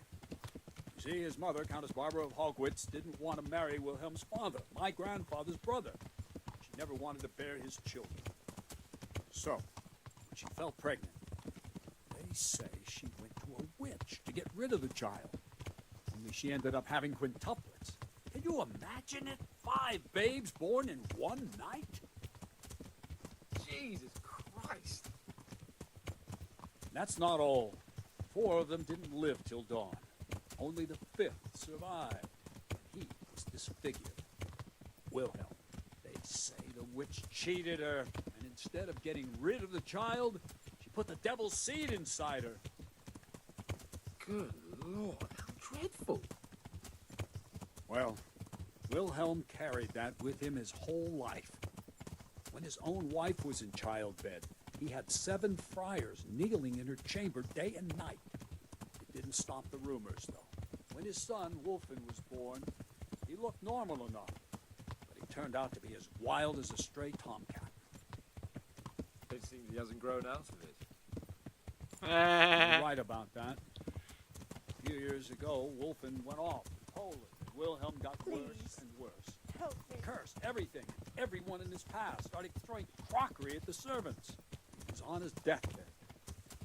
[SPEAKER 16] You see, his mother, Countess Barbara of Hogwitz, didn't want to marry Wilhelm's father, my grandfather's brother. She never wanted to bear his children. So, when she fell pregnant, they say she went to a witch to get rid of the child. Only she ended up having quintuplets. Can you imagine it? 5 babes born in one night?
[SPEAKER 13] Jesus Christ!
[SPEAKER 16] That's not all. 4 of them didn't live till dawn. Only the 5th survived. He was disfigured. Wilhelm. They say the witch cheated her, and instead of getting rid of the child, she put the devil's seed inside her.
[SPEAKER 13] Good Lord, how dreadful.
[SPEAKER 16] Well, Wilhelm carried that with him his whole life. When his own wife was in childbed, he had 7 friars kneeling in her chamber day and night. It didn't stop the rumors, though. When his son, Wulfen, was born, he looked normal enough, but he turned out to be as wild as a stray tomcat.
[SPEAKER 13] It seems he hasn't grown out of it.
[SPEAKER 16] You're right about that. A few years ago, Wulfen went off to Poland, and Wilhelm got worse and worse.
[SPEAKER 2] Help me.
[SPEAKER 16] Cursed everything, everyone in his past, started throwing crockery at the servants. He was on his deathbed.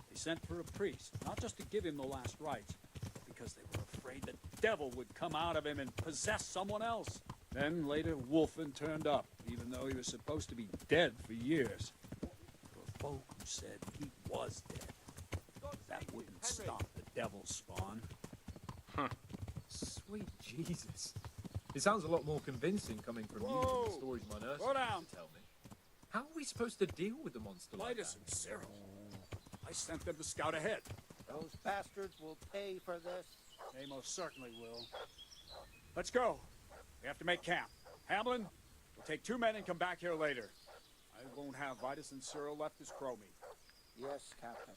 [SPEAKER 16] They sent for a priest, not just to give him the last rites, but because they were afraid the devil would come out of him and possess someone else. Then later, Wulfen turned up, even though he was supposed to be dead for years. There were folk who said he was dead. That wouldn't stop the devil's spawn.
[SPEAKER 13] Huh. Sweet Jesus. It sounds a lot more convincing coming from you than the stories my nurse
[SPEAKER 16] Slow down.
[SPEAKER 13] used to tell me. How are we supposed to deal with the monster like
[SPEAKER 16] Titus
[SPEAKER 13] that?
[SPEAKER 16] and Cyril. I sent them to scout ahead.
[SPEAKER 15] Those bastards will pay for this.
[SPEAKER 16] They most certainly will. Let's go. We have to make camp. Hamlin, we'll take 2 men and come back here later. I won't have Vitus and Cyril left as crow meat.
[SPEAKER 15] Yes, Captain.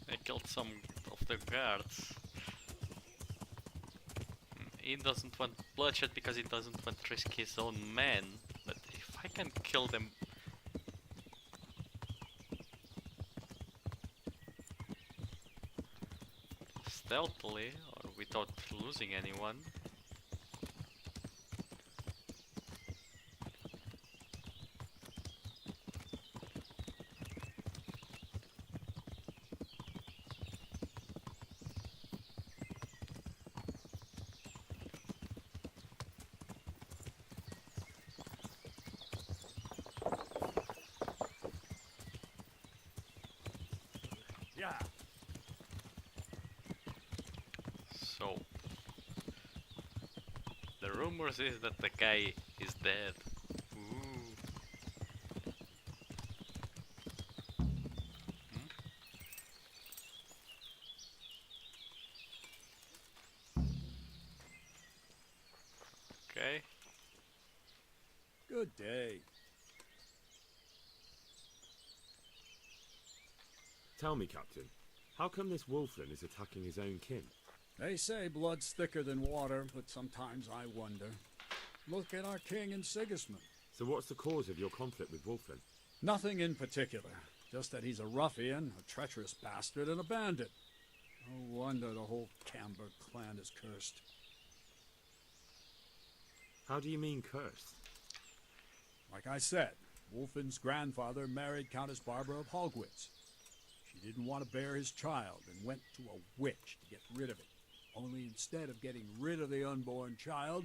[SPEAKER 1] I killed some of the guards. He doesn't want bloodshed because he doesn't want to risk his own men. But if I can kill them stealthily or without losing anyone.
[SPEAKER 16] Yeah.
[SPEAKER 1] So the rumors is that the guy is dead. Ooh.
[SPEAKER 16] Good day.
[SPEAKER 3] Tell me, Captain, how come this wolfling is attacking his own kin?
[SPEAKER 16] They say blood's thicker than water, but sometimes I wonder. Look at our king and Sigismund.
[SPEAKER 3] So what's the cause of your conflict with Wolfling?
[SPEAKER 16] Nothing in particular. Just that he's a ruffian, a treacherous bastard, and a bandit. No wonder the whole Camber clan is cursed.
[SPEAKER 3] How do you mean cursed?
[SPEAKER 16] Like I said, Wolfin's grandfather married Countess Barbara of Hogwitz. She didn't want to bear his child and went to a witch to get rid of it. Only instead of getting rid of the unborn child,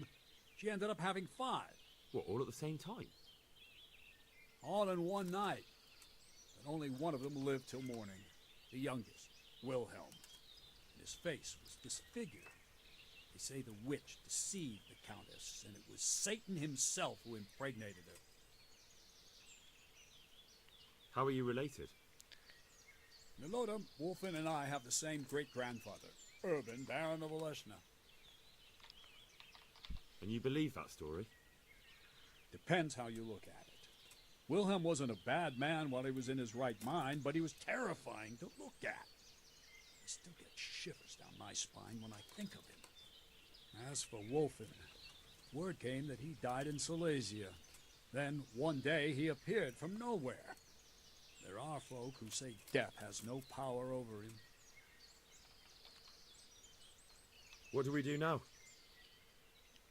[SPEAKER 16] she ended up having 5.
[SPEAKER 3] What, all at the same time?
[SPEAKER 16] All in one night. But only one of them lived till morning. The youngest, Wilhelm. And his face was disfigured. They say the witch deceived the Countess, and it was Satan himself who impregnated her.
[SPEAKER 3] How are you related?
[SPEAKER 16] Milota, Wolfin and I have the same great-grandfather, Urban, Baron of Oleshna.
[SPEAKER 3] And you believe that story?
[SPEAKER 16] Depends how you look at it. Wilhelm wasn't a bad man while he was in his right mind, but he was terrifying to look at. I still get shivers down my spine when I think of him. As for Wolfen, word came that he died in Silesia. Then, one day, he appeared from nowhere. There are folk who say death has no power over him.
[SPEAKER 3] What do we do now?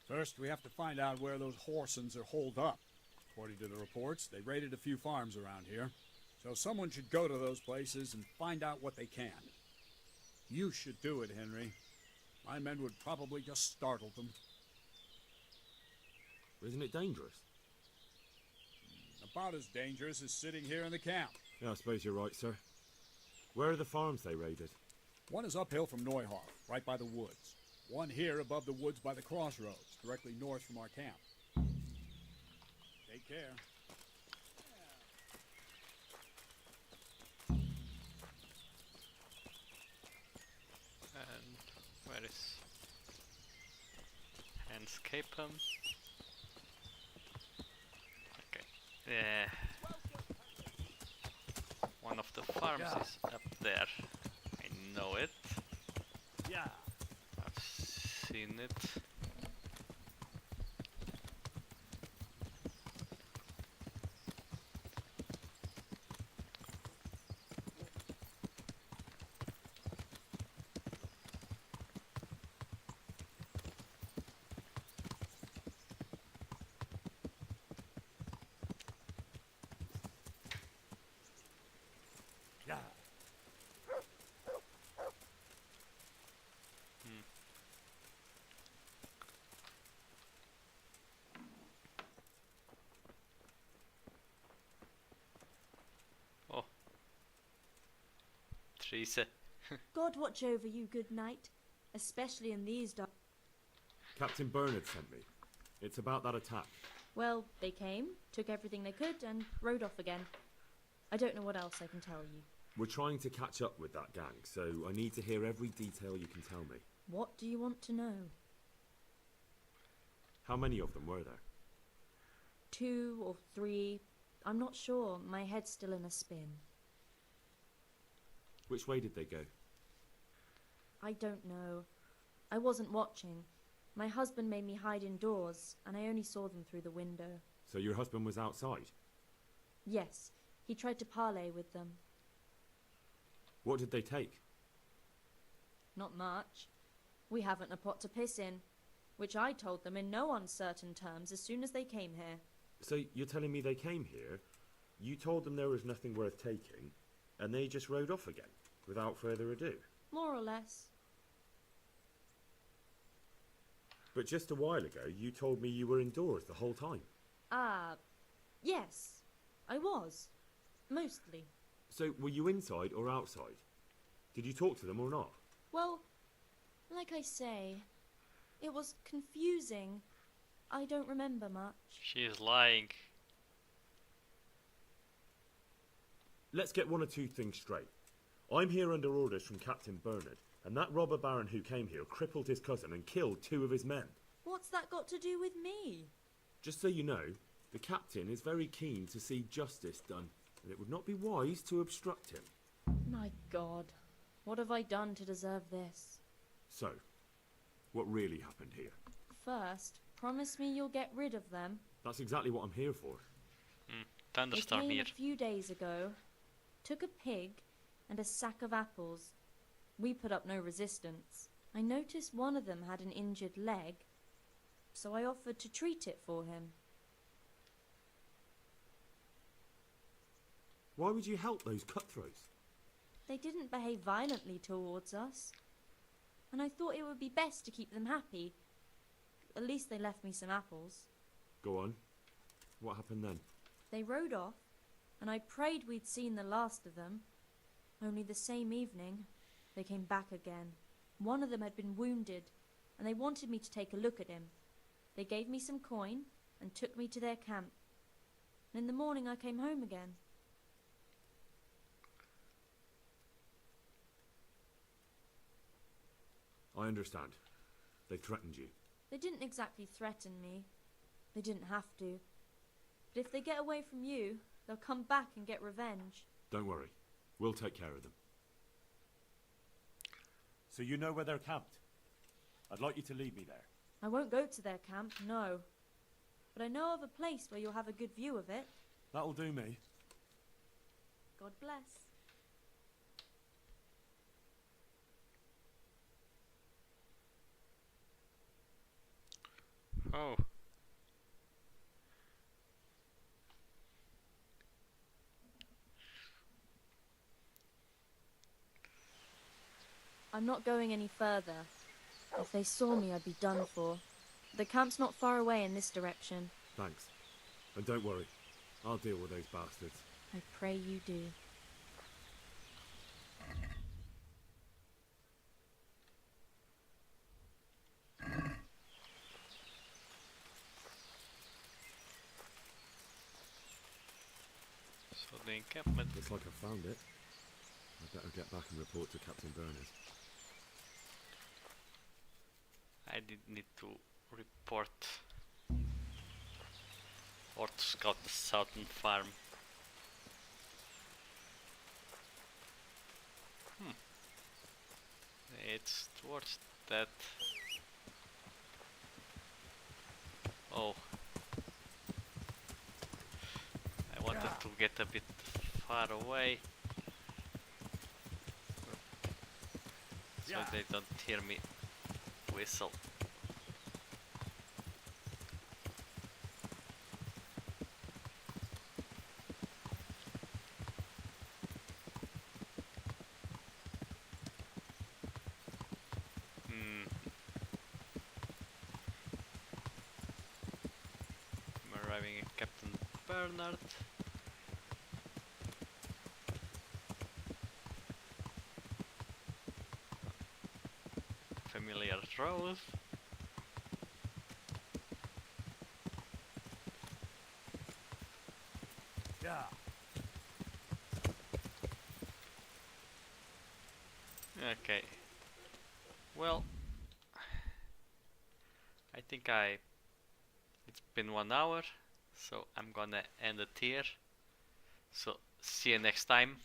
[SPEAKER 16] First, we have to find out where those Horsons are holed up. According to the reports, they raided a few farms around here. So someone should go to those places and find out what they can. You should do it, Henry. My men would probably just startle them.
[SPEAKER 3] Isn't it dangerous?
[SPEAKER 16] About as dangerous as sitting here in the camp.
[SPEAKER 3] Yeah, I suppose you're right, sir. Where are the farms they raided?
[SPEAKER 16] One is uphill from Neuhoff, right by the woods. One here above the woods by the crossroads, directly north from our camp. Take care.
[SPEAKER 1] And where is Handscape? Okay. Yeah. One of the farms is up there. I know it.
[SPEAKER 9] Yeah.
[SPEAKER 1] I've seen it.
[SPEAKER 9] Yeah.
[SPEAKER 1] Oh. Teresa.
[SPEAKER 17] God watch over you, good knight, especially in these dark.
[SPEAKER 3] Captain Bernard sent me. It's about that attack.
[SPEAKER 17] Well, they came, took everything they could, and rode off again. I don't know what else I can tell you.
[SPEAKER 3] We're trying to catch up with that gang, so I need to hear every detail you can tell me.
[SPEAKER 17] What do you want to know?
[SPEAKER 3] How many of them were there?
[SPEAKER 17] 2 or 3. I'm not sure. My head's still in a spin.
[SPEAKER 3] Which way did they go?
[SPEAKER 17] I don't know. I wasn't watching. My husband made me hide indoors, and I only saw them through the window.
[SPEAKER 3] So your husband was outside?
[SPEAKER 17] Yes, he tried to parley with them.
[SPEAKER 3] What did they take?
[SPEAKER 17] Not much. We haven't a pot to piss in, which I told them in no uncertain terms as soon as they came here.
[SPEAKER 3] So you're telling me they came here, you told them there was nothing worth taking, and they just rode off again, without further ado?
[SPEAKER 17] More or less.
[SPEAKER 3] But just a while ago, you told me you were indoors the whole time.
[SPEAKER 17] Yes, I was. Mostly.
[SPEAKER 3] So were you inside or outside? Did you talk to them or not?
[SPEAKER 17] Well, like I say, it was confusing. I don't remember much.
[SPEAKER 1] She is lying.
[SPEAKER 3] Let's get one or two things straight. I'm here under orders from Captain Bernard, and that robber baron who came here crippled his cousin and killed 2 of his men.
[SPEAKER 17] What's that got to do with me?
[SPEAKER 3] Just so you know, The captain is very keen to see justice done, and it would not be wise to obstruct him.
[SPEAKER 17] My God, what have I done to deserve this?
[SPEAKER 3] So, what really happened here?
[SPEAKER 17] First, promise me you'll get rid of them.
[SPEAKER 3] That's exactly what I'm here for.
[SPEAKER 17] They
[SPEAKER 1] Thunderstorm
[SPEAKER 17] came
[SPEAKER 1] here.
[SPEAKER 17] a few days ago, took a pig and a sack of apples. We put up no resistance. I noticed one of them had an injured leg, so I offered to treat it for him.
[SPEAKER 3] Why would you help those cutthroats?
[SPEAKER 17] They didn't behave violently towards us, and I thought it would be best to keep them happy. At least they left me some apples.
[SPEAKER 3] Go on. What happened then?
[SPEAKER 17] They rode off, and I prayed we'd seen the last of them. Only the same evening, they came back again. One of them had been wounded, and they wanted me to take a look at him. They gave me some coin and took me to their camp. And in the morning I came home again.
[SPEAKER 3] I understand. They threatened you.
[SPEAKER 17] They didn't exactly threaten me. They didn't have to. But if they get away from you, they'll come back and get revenge.
[SPEAKER 3] Don't worry. We'll take care of them.
[SPEAKER 11] So you know where they're camped? I'd like you to lead me there.
[SPEAKER 17] I won't go to their camp, no. But I know of a place where you'll have a good view of it.
[SPEAKER 11] That'll do me.
[SPEAKER 17] God bless.
[SPEAKER 1] Oh.
[SPEAKER 17] I'm not going any further. If they saw me, I'd be done for. The camp's not far away in this direction.
[SPEAKER 3] Thanks. And don't worry. I'll deal with those bastards.
[SPEAKER 17] I pray you do.
[SPEAKER 1] So the encampment.
[SPEAKER 3] Looks like I found it. I better get back and report to Captain Berners.
[SPEAKER 1] I did need to report or to scout the southern farm. It's towards that. Oh, I wanted to get a bit far away so they don't hear me whistle. I'm arriving at Captain Bernard. Familiar road.
[SPEAKER 11] Yeah.
[SPEAKER 1] Okay. Well, I think it's been 1 hour, so I'm gonna end it here. So see you next time.